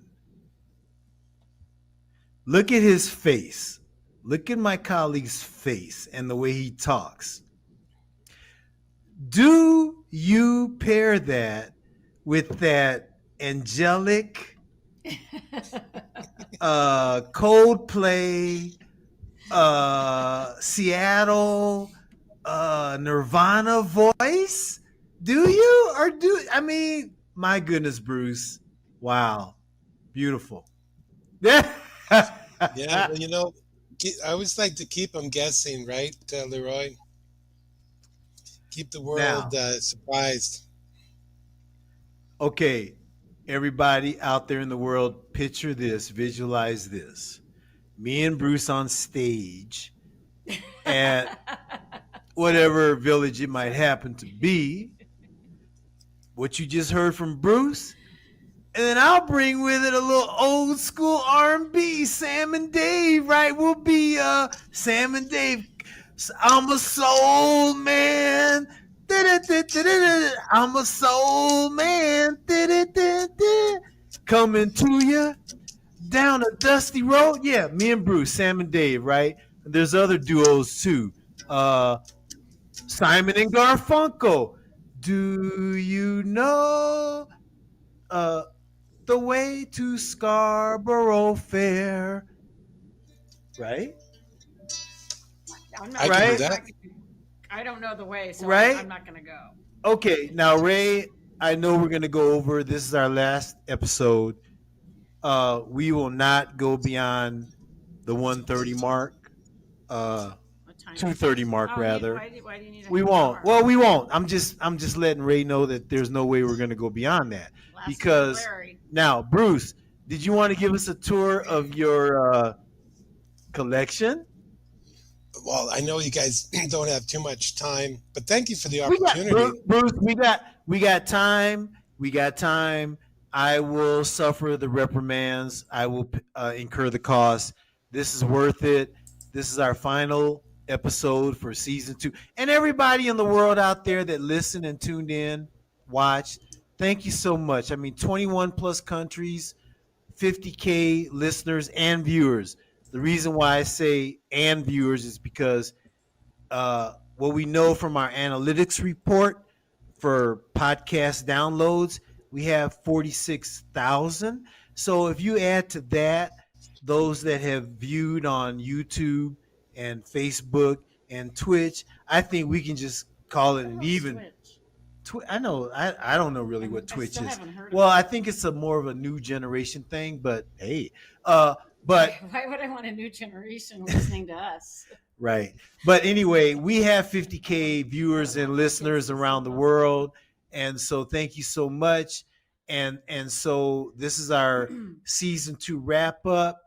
Look at his face. Look at my colleague's face and the way he talks. Do you pair that with that angelic Coldplay, Seattle, Nirvana voice? Do you or do I mean? My goodness, Bruce! Wow, beautiful. Yeah. Yeah, well, I always like to keep them guessing, right, Leroy? Keep the world Now, surprised. okay, everybody out there in the world, picture this, visualize this. Me and Bruce on stage at whatever village it might happen to be. What you just heard from Bruce, and then I'll bring with it a little old school R&B. Sam and Dave, right? We'll be Sam and Dave. I'm a soul man. I'm a soul man. Coming to you down a dusty road. Yeah, me and Bruce, Sam and Dave, right? And there's other duos too. Simon and Garfunkel. Do you know uh, the way to Scarborough Fair? Right? I'm I not. can do Right? that. I don't know the way, so Right? I'm not going to go. Okay, now Ray, I know we're gonna go over. This is our last episode. We will not go beyond the 1:30 mark. What time? 2:30 mark Oh, rather. why do you need a We half won't. hour? Well, we won't. I'm just letting Ray know that there's no way we're gonna go beyond that. Last Because name Larry. now, Bruce, did you want to give us a tour of your collection? Well, I know you guys don't have too much time, but thank you for the We got opportunity. Bruce. We got time. We got time. I will suffer the reprimands. I will incur the cost. This is worth it. This is our final episode for season 2. And everybody in the world out there that listened and tuned in, watched, thank you so much. I mean, 21 plus countries, 50K listeners and viewers. The reason why I say and viewers is because what we know from our analytics report for podcast downloads, we have 46,000. So if you add to that those that have viewed on YouTube and Facebook and Twitch, I think we can just call it an even. I know. I don't know really what Twitch still is. haven't heard of Well, it. I think it's a more of a new generation thing. But hey, but Why would I want a new generation listening to us? right. But anyway, we have 50K viewers and listeners around the world, and so thank you so much. And so this is our season 2 wrap up,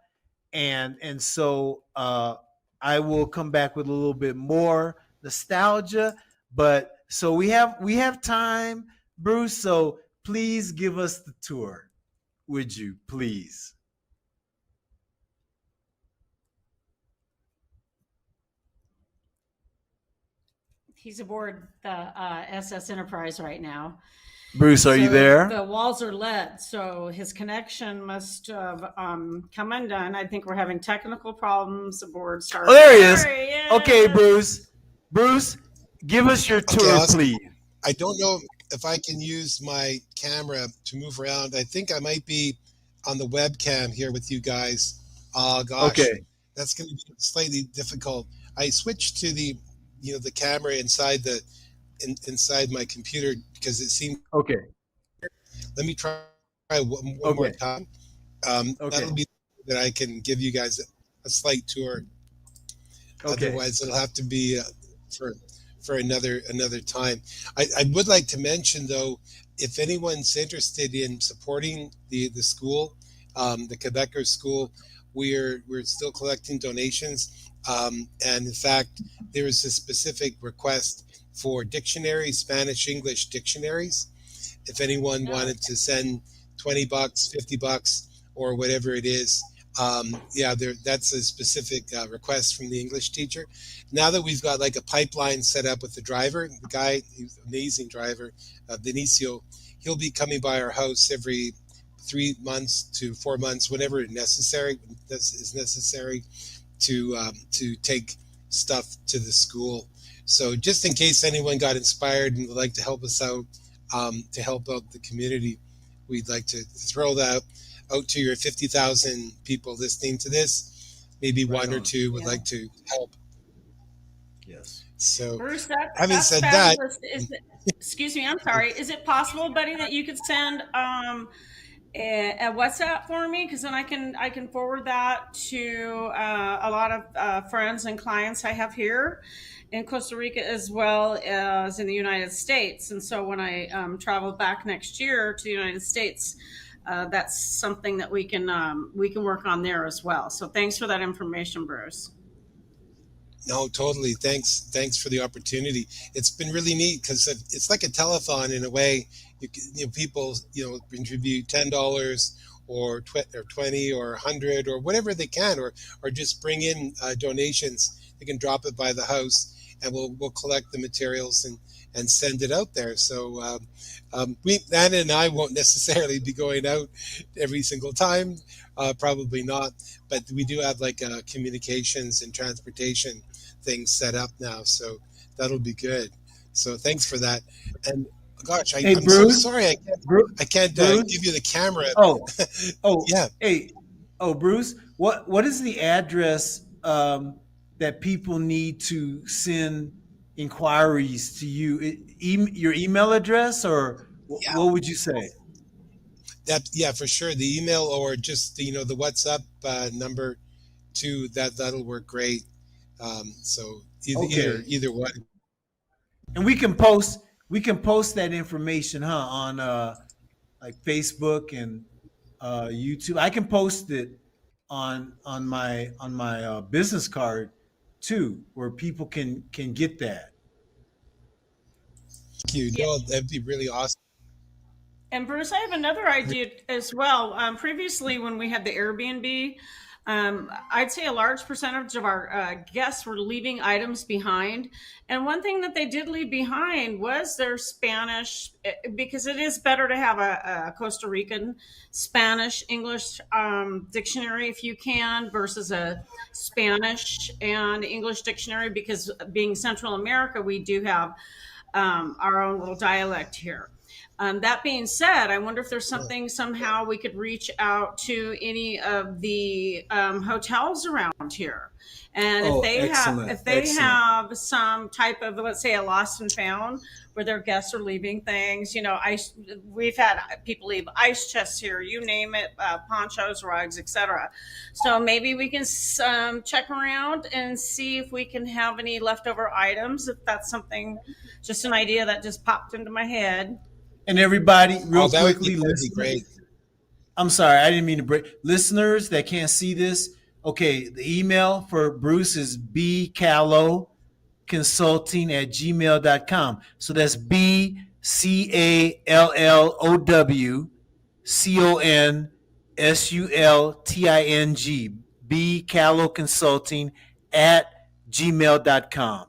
and so I will come back with a little bit more nostalgia. But so we have time, Bruce. So please give us the tour, would you please? He's aboard the SS Enterprise right now. Bruce, are you So there? The walls are lead, so his connection must have come undone. I think we're having technical problems aboard Star. Oh, there he is. Sorry, yeah. Okay, Bruce. Bruce, give us your Okay, tour, awesome. please. I don't know if I can use my camera to move around. I think I might be on the webcam here with you guys. Oh gosh, Okay. that's going to be slightly difficult. I switched to the camera inside my computer because it seemed. Okay. Let me try one more Okay. time. Okay. That'll be that I can give you guys a slight tour. Okay. Otherwise, it'll have to be for another time. I would like to mention though, if anyone's interested in supporting the school, the Quebecer school, we're still collecting donations, and in fact, there is a specific request for dictionaries, Spanish English dictionaries. If anyone wanted to send $20, $50, or whatever it is, Yeah, that's a specific request from the English teacher. Now that we've got like a pipeline set up with the driver, the guy, he's an amazing driver, Benicio, he'll be coming by our house every 3 months to 4 months, whenever is necessary to take stuff to the school. So just in case anyone got inspired and would like to help us out, to help out the community, we'd like to throw that out to your 50,000 people listening to this. Maybe Right one or on. two would Yeah. like to help. Yes. So Bruce, having that's said that, fabulous. Excuse me, I'm sorry. Is it possible, buddy, that you could send a WhatsApp for me? Because then I can forward that to a lot of friends and clients I have here in Costa Rica as well as in the United States. And so when I travel back next year to the United States, that's something that we can work on there as well. So thanks for that information, Bruce. no, totally. Thanks for the opportunity. It's been really neat because it's like a telethon in a way. People contribute $10 or 20 or 100 or whatever they can, or just bring in donations. They can drop it by the house, and we'll collect the materials and send it out there. So Anna and I won't necessarily be going out every single time, probably not. But we do have like communications and transportation things set up now, so that'll be good. So thanks for that. And gosh, Hey, I'm so Bruce. sorry Bruce. I can't Bruce? give you the camera. Oh, oh, Yeah. Hey, Bruce. What is the address that people need to send inquiries to you? Your email address, or Yeah, what would you say? yeah, for sure. The email or just the WhatsApp number too. That'll work great. So Okay, either one. and we can post that information, huh, on like Facebook and YouTube. I can post it on my business card too, where people can get that. Thank you. Yeah. No, that'd be really awesome. And Bruce, I have another idea as well. Previously, when we had the Airbnb, I'd say a large percentage of our guests were leaving items behind. And one thing that they did leave behind was their Spanish, because it is better to have a Costa Rican Spanish English dictionary if you can, versus a Spanish and English dictionary, because being Central America, we do have our own little dialect here. That being said, I wonder if there's something somehow we could reach out to any of the hotels around here, and Oh, excellent, if they excellent. have some type of, let's say, a lost and found, where their guests are leaving things. We've had people leave ice chests here, you name it, ponchos, rugs, etc. So maybe we can check around and see if we can have any leftover items. If that's something, just an idea that just popped into my head. And everybody, Oh, real quickly, that'd be great. I'm sorry, I didn't mean to break. Listeners that can't see this, okay, the email for Bruce is bcalloconsulting@gmail.com. So that's BCALLOWCONSULTING, bcalloconsulting@gmail.com.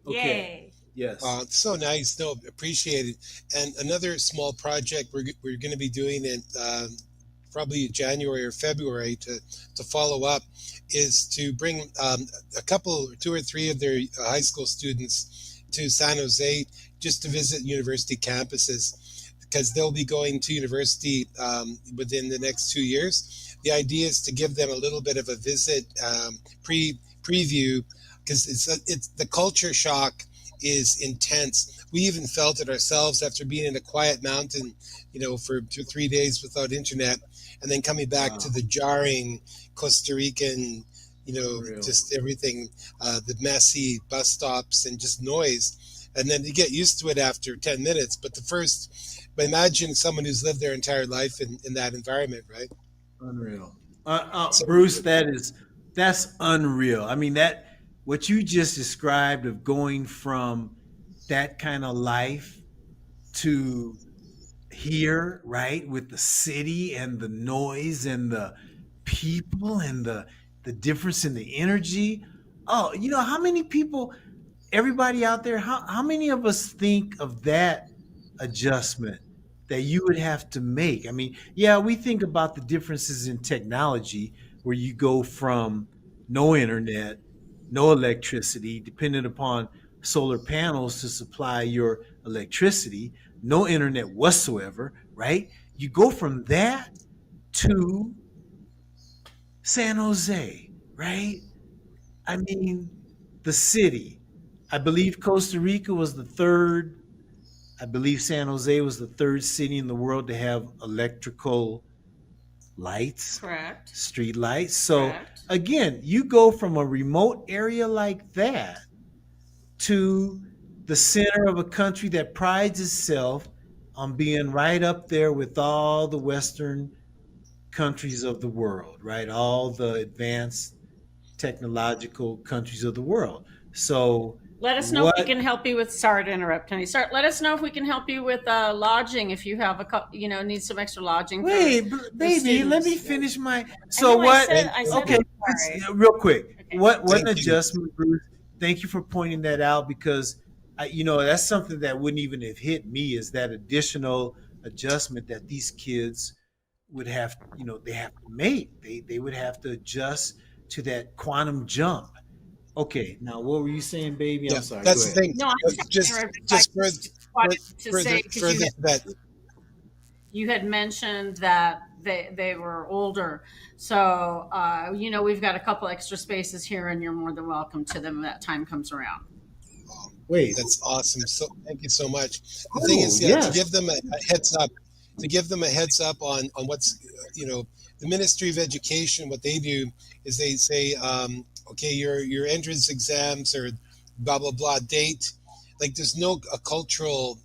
Okay. Yay. Yes. It's so nice. No, appreciate it. And another small project we're going to be doing in probably January or February to follow up is to bring a couple, two or three of their high school students to San Jose just to visit university campuses, because they'll be going to university within the next 2 years. The idea is to give them a little bit of a visit preview, because it's the culture shock is intense. We even felt it ourselves after being in a quiet mountain, for 2 or 3 days without internet, and then coming back to the jarring Costa Rican, Unreal. just everything, the messy bus stops and just noise. And then you get used to it after 10 minutes. But imagine someone who's lived their entire life in that environment, right? Unreal. Bruce, that's unreal. I mean, what you just described of going from that kind of life to here, right, with the city and the noise and the people and the difference in the energy. Oh, how many people, everybody out there, how many of us think of that adjustment that you would have to make? I mean, yeah, we think about the differences in technology where you go from no internet, no electricity, dependent upon solar panels to supply your electricity, no internet whatsoever, right? You go from that to San Jose, right? I mean, the city. I believe Costa Rica was the third. I believe San Jose was the third city in the world to have electrical lights, Correct. street lights. So Correct. again, you go from a remote area like that to the center of a country that prides itself on being right up there with all the Western countries of the world, right? All the advanced technological countries of the world. So Let us know if we what can help you with. Sorry to interrupt, Tony. Sorry, let us know if we can help you with lodging. If you have need some extra lodging for wait, the baby, let me students. finish my I so know. what I said. okay, I'm sorry. real quick. Okay. What an Thank you. adjustment, Bruce. Thank you for pointing that out because that's something that wouldn't even have hit me is that additional adjustment that these kids would have, they have to make. They would have to adjust to that quantum jump. Okay, now what were you saying, baby? Yeah, I'm sorry. Go that's the ahead. thing. No, I'm sorry to Just interrupt. I just just wanted to further say because further to that. you had mentioned that they were older, so we've got a couple extra spaces here, and you're more than welcome to them when that time comes around. Wait. That's awesome. So thank you so much. The thing Oh, is, yeah, to yes. give them a heads up, on what's the Ministry of Education. What they do is they say, okay, your entrance exams or blah blah blah date. Like there's no a cultural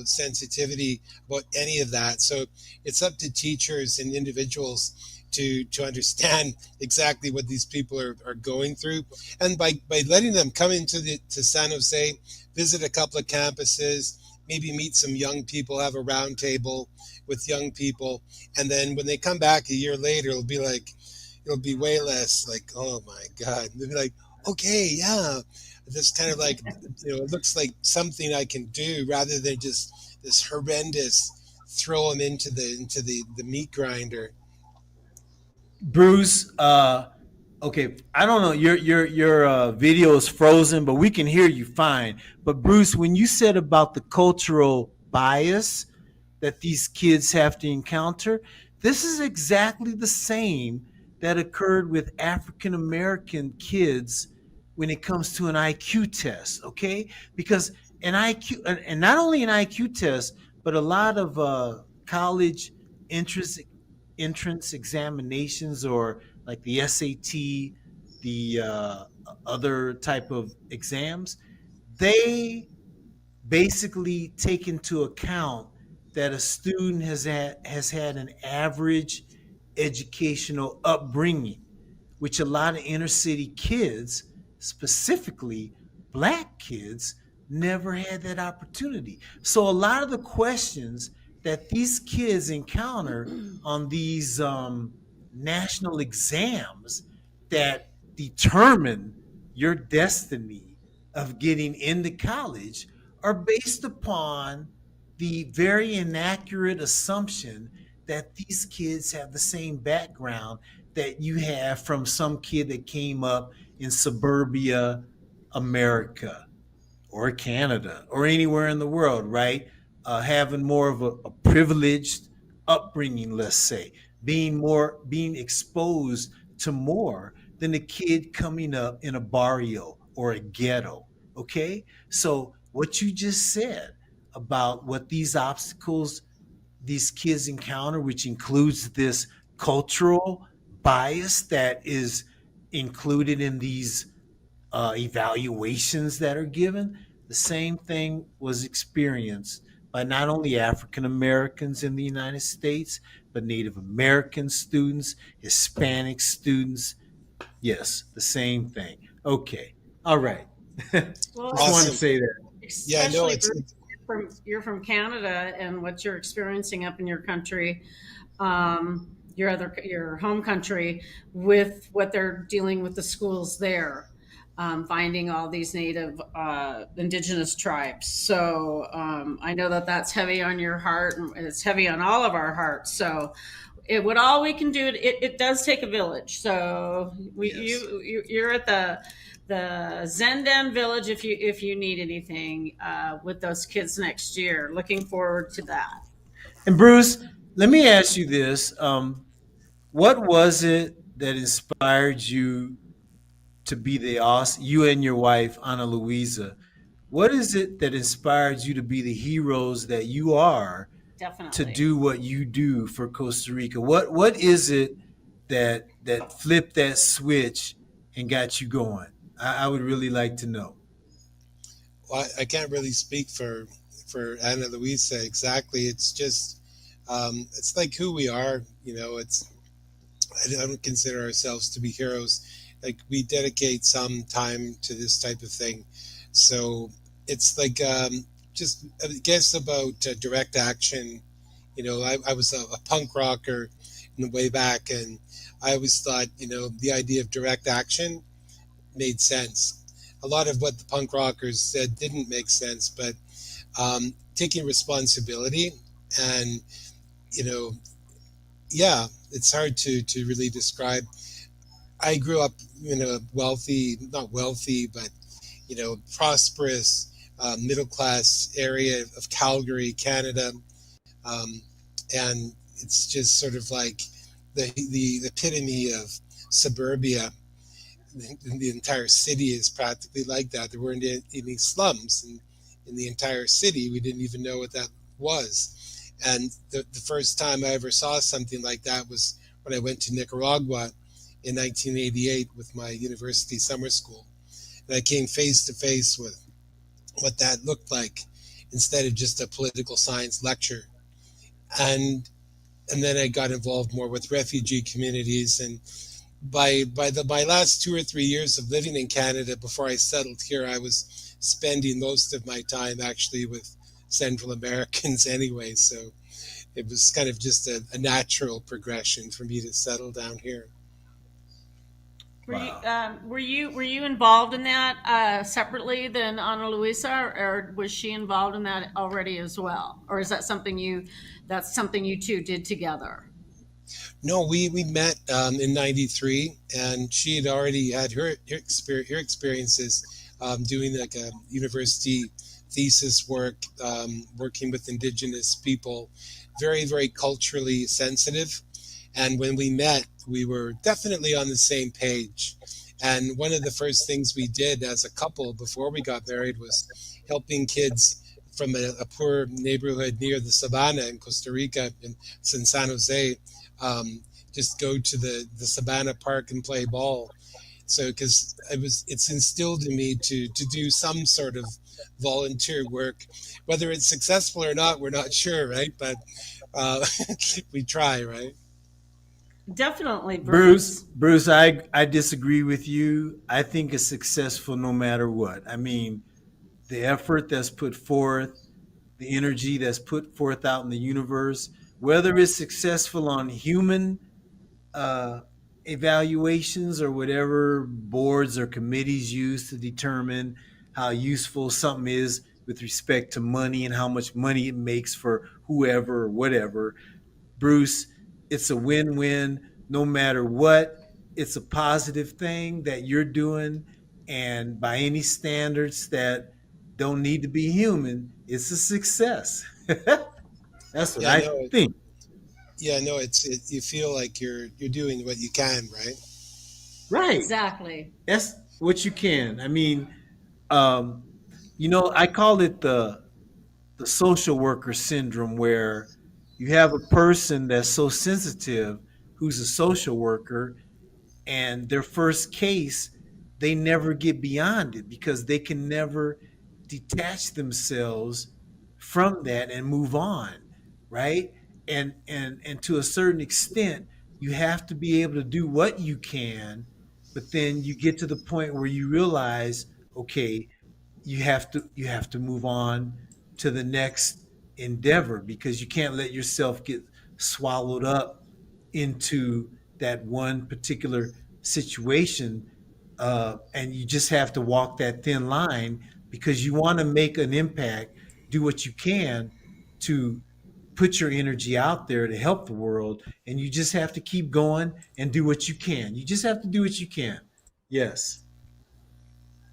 sensitivity about any of that. So it's up to teachers and individuals to understand exactly what these people are going through, and by letting them come to San Jose, visit a couple of campuses, maybe meet some young people, have a round table with young people, and then when they come back a year later, it'll be way less like, oh my God, they'll be like, okay, yeah, this kind of like it looks like something I can do rather than just this horrendous throw them into the meat grinder. Bruce, okay, I don't know. Your video is frozen, but we can hear you fine. But Bruce, when you said about the cultural bias that these kids have to encounter, this is exactly the same that occurred with African American kids when it comes to an IQ test. Okay, because an IQ, and not only an IQ test, but a lot of college entrance entrance examinations or like the SAT, the other type of exams, they basically take into account that a student has had an average educational upbringing, which a lot of inner city kids, specifically black kids, never had that opportunity. So a lot of the questions that these kids encounter on these national exams that determine your destiny of getting into college are based upon the very inaccurate assumption that these kids have the same background that you have from some kid that came up in suburbia America or Canada or anywhere in the world, right? Having more of a privileged upbringing, let's say, being exposed to more than a kid coming up in a barrio or a ghetto. Okay, so what you just said about what these obstacles these kids encounter, which includes this cultural bias that is included in these evaluations that are given, the same thing was experienced by not only African Americans in the United States, but Native American students, Hispanic students. Yes, the same thing. Okay. All right. Well, Just wanted to Awesome. say that. Yeah, no, especially Bruce, you're from Canada, and what you're experiencing up in your country. your home country with what they're dealing with the schools there, finding all these native indigenous tribes. So I know that that's heavy on your heart, and it's heavy on all of our hearts. So what all we can do, it does take a village. So Yes. you're at the Zendan village if you need anything with those kids next year. Looking forward to that. And Bruce, let me ask you this: what was it that inspired you to be the awesome, you and your wife Ana Luisa? What is it that inspired you to be the heroes that you are to Definitely. do what you do for Costa Rica? What is it that flipped that switch and got you going? I would really like to know. Well, I can't really speak for Ana Luisa exactly. It's just it's like who we are. You know, it's I don't consider ourselves to be heroes. Like we dedicate some time to this type of thing, so it's like just I guess about direct action. You know, I was a punk rocker in the way back, and I always thought the idea of direct action made sense. A lot of what the punk rockers said didn't make sense, but taking responsibility and you know yeah, it's hard to really describe. I grew up in a wealthy, not wealthy, but prosperous middle class area of Calgary, Canada, um, and it's just sort of like the epitome of suburbia. The entire city is practically like that. There weren't any slums in the entire city. We didn't even know what that was. And the first time I ever saw something like that was when I went to Nicaragua in 1988 with my university summer school. And I came face to face with what that looked like instead of just a political science lecture. And and then I got involved more with refugee communities. And by my last 2 or 3 years of living in Canada before I settled here, I was spending most of my time actually with Central Americans anyway. So it was kind of just a natural progression for me to settle down here. Wow. Were you involved in that separately than Ana Luisa, or was she involved in that already as well, or is that something you two did together? No, we met in '93, and she had already had her experiences doing like a university thesis work, working with indigenous people, very, very culturally sensitive. And when we met, we were definitely on the same page. And one of the first things we did as a couple before we got married was helping kids from a poor neighborhood near the Savannah in Costa Rica, in San Jose, um, just go to the Savannah Park and play ball. So because it's instilled in me to do some sort of volunteer work, whether it's successful or not, we're not sure, right? But uh, we try, right? Definitely, Bruce, Bruce. Bruce, I disagree with you. I think it's successful no matter what. I mean, the effort that's put forth, the energy that's put forth out in the universe, whether it's successful on human uh, evaluations or whatever boards or committees use to determine how useful something is with respect to money and how much money it makes for whoever or whatever. Bruce, it's a win win no matter what. It's a positive thing that you're doing. And by any standards that don't need to be human, it's a success. That's what Yeah, I no, think. yeah, no. You feel like you're doing what you can, right? Right. Exactly. That's what you can. I mean, um, I call it the social worker syndrome, where you have a person that's so sensitive who's a social worker, and their first case, they never get beyond it because they can never detach themselves from that and move on, right? And to a certain extent, you have to be able to do what you can, but then you get to the point where you realize, okay, you have to move on to the next endeavor because you can't let yourself get swallowed up into that one particular situation, and you just have to walk that thin line because you want to make an impact, do what you can to put your energy out there to help the world, and you just have to keep going and do what you can. You just have to do what you can. Yes.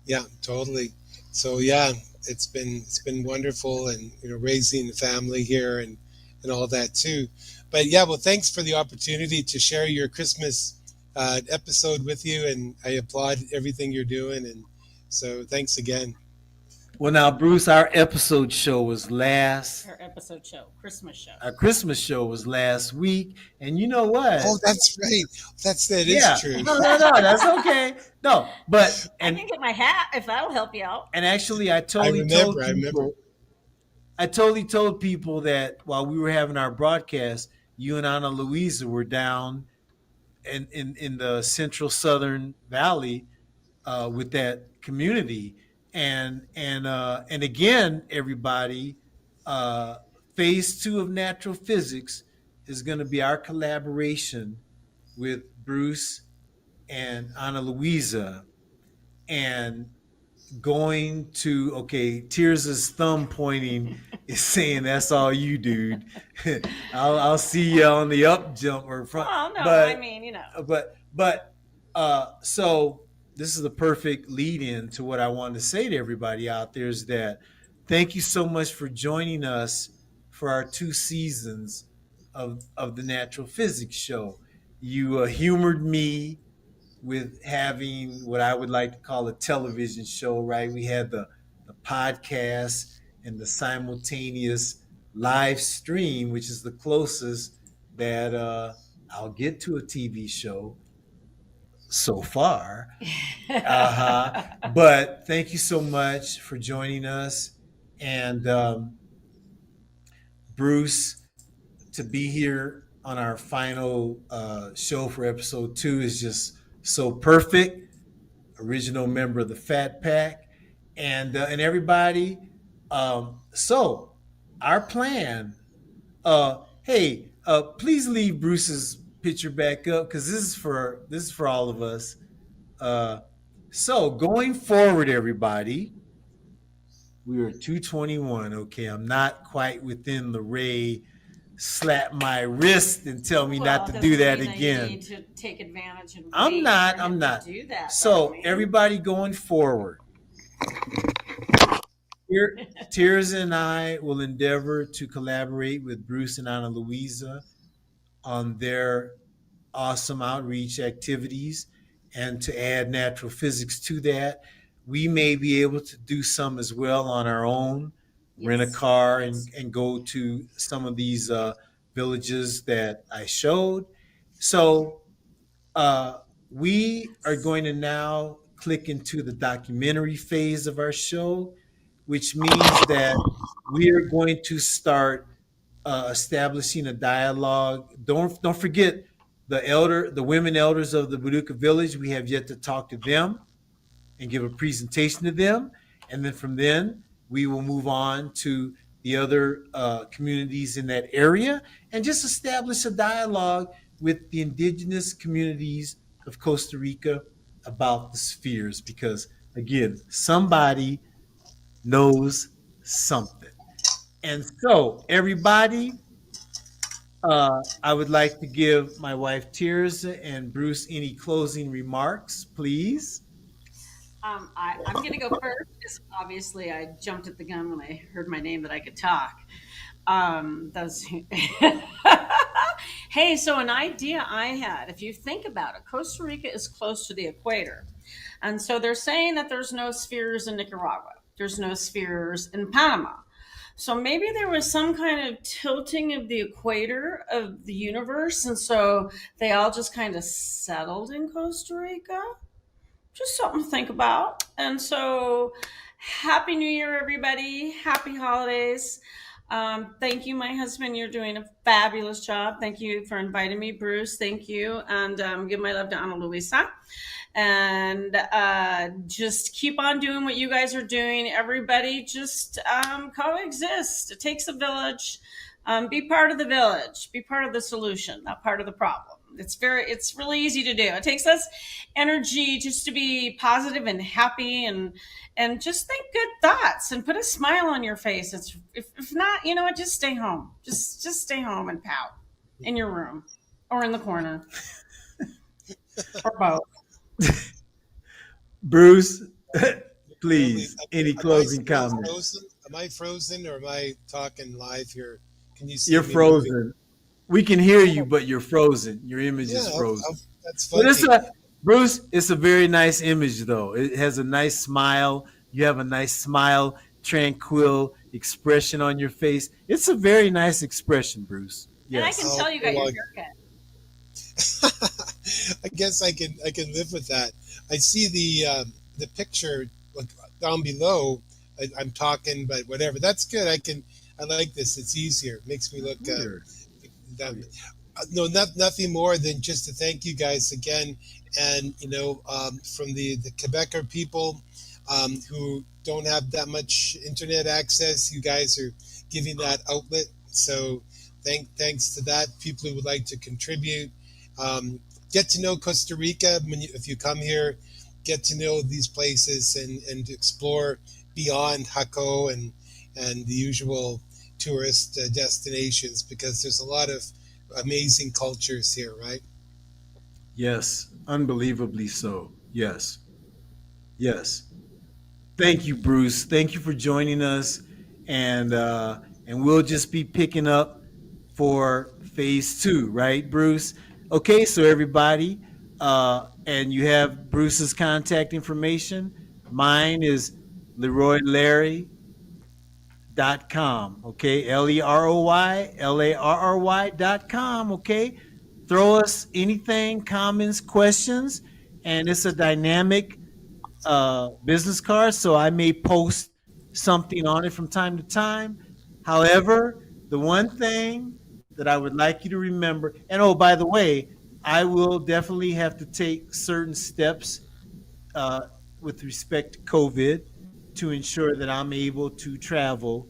Yeah, totally. So yeah, it's been wonderful, and raising the family here and all that too. But yeah, well, thanks for the opportunity to share your Christmas episode with you, and I applaud everything you're doing, and so thanks again. Well, now, Bruce, our episode show was last. Our episode show, Christmas show. Our Christmas show was last week, and you know Oh, what? that's right. That is Yeah, true. no, that's okay. No, but I can get my hat if that'll help you out. and actually, I I totally remember. told I remember. people, I totally told people that while we were having our broadcast, you and Ana Luisa were down in the central southern valley with that community, and again, everybody, uh, phase two of natural physics is going to be our collaboration with Bruce and Ana Luisa, and going to, okay, Tears' thumb pointing is saying that's all you, dude. I'll see you on the up jump or front, Well, no, I but mean, so this is the perfect lead in to what I wanted to say to everybody out there is that thank you so much for joining us for our 2 seasons of the Natural Physics Show. You humored me with having what I would like to call a television show, right? We had the podcast and the simultaneous live stream, which is the closest that I'll get to a TV show so far. But thank you so much for joining us. And Bruce, to be here on our final show for episode 2 is just so perfect. Original member of the Fat Pack, and everybody. So our plan. Hey, please leave Bruce's picture back up because this is for all of us. Uh, so going forward, everybody, we are 221. Okay, I'm not quite within the Ray slap my wrist and tell me not to do that again. You need to take advantage and I'm not. do that. So everybody going forward, Tears and I will endeavor to collaborate with Bruce and Ana Luisa on their awesome outreach activities and to add natural physics to that. We may be able to do some as well on our own, rent a car and go to some of these villages that I showed. So uh, we are going to now click into the documentary phase of our show, which means that we are going to start establishing a dialogue. Don't forget the women elders of the Buduka village. We have yet to talk to them and give a presentation to them, and then from then we will move on to the other communities in that area and just establish a dialogue with the indigenous communities of Costa Rica about the spheres because again somebody knows something. And so, everybody, I would like to give my wife Tears and Bruce any closing remarks, please. I'm going to go first because obviously I jumped at the gun when I heard my name that I could talk. Those. Hey, so an idea I had, if you think about it, Costa Rica is close to the equator. And so they're saying that there's no spheres in Nicaragua. There's no spheres in Panama. So maybe there was some kind of tilting of the equator of the universe. And so they all just kind of settled in Costa Rica. Just something to think about. And so Happy New Year, everybody. Happy holidays. Thank you, my husband. You're doing a fabulous job. Thank you for inviting me, Bruce. Thank you. And give my love to Ana Luisa. And just keep on doing what you guys are doing. Everybody just coexist. It takes a village. Be part of the village. Be part of the solution, not part of the problem. It's really easy to do. It takes less energy just to be positive and happy and just think good thoughts and put a smile on your face. If not, you know what, just stay home. Just stay home and pout in your room or in the corner or both. Bruce, Really, please, any am I closing still comments? frozen? Am I frozen, or am I talking live here? Can you see You're me moving? frozen. We can hear you, but you're frozen. Your image Yeah, is frozen. that's But it's funky. a Bruce. It's a very nice image, though. It has a nice smile. You have a nice smile, tranquil expression on your face. It's a very nice expression, Bruce. And I can Yes. tell you got Oh, your well, haircut. I guess I can live with that. I see the picture like, down below. I'm talking, but whatever. That's good. I like this. It's easier. It makes me look. Sure. That, no, nothing more than just to thank you guys again, and from the Quebecer people who don't have that much internet access, you guys are giving that outlet. So thanks to that, people who would like to contribute, get to know Costa Rica if you come here, get to know these places and explore beyond Jaco and the usual tourist destinations, because there's a lot of amazing cultures here, right? Yes. Unbelievably so. Yes. Yes. Thank you, Bruce. Thank you for joining us, and we'll just be picking up for phase two, right, Bruce? Okay, so everybody, and you have Bruce's contact information. Mine is LeroyLarry.com. Okay, LeroyLarry.com. Okay, throw us anything, comments, questions, and it's a dynamic business card, so I may post something on it from time to time. However, the one thing that I would like you to remember, and oh, by the way, I will definitely have to take certain steps uh, with respect to COVID to ensure that I'm able to travel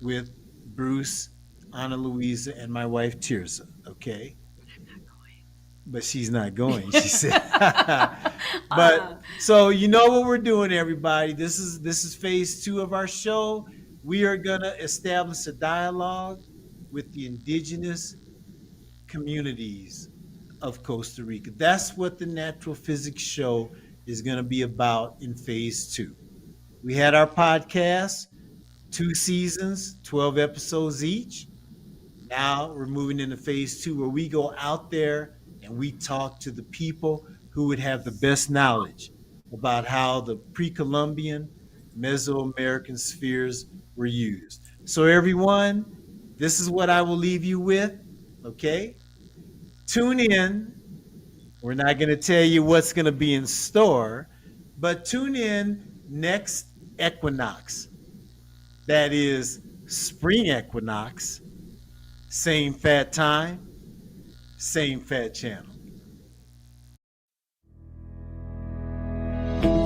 with Bruce, Ana Luisa, and my wife Tirza. Okay, but she's not going. She said, but so you know what we're doing, everybody. This is phase two of our show. We are gonna establish a dialogue with the indigenous communities of Costa Rica. That's what the Natural Physics Show is gonna be about in phase two. We had our podcast, 2 seasons, 12 episodes each. Now we're moving into phase two, where we go out there and we talk to the people who would have the best knowledge about how the pre Columbian Mesoamerican spheres were used. So, everyone, this is what I will leave you with. Okay? Tune in. We're not going to tell you what's going to be in store, but tune in next equinox. That is spring equinox. Same fat time, same fat channel.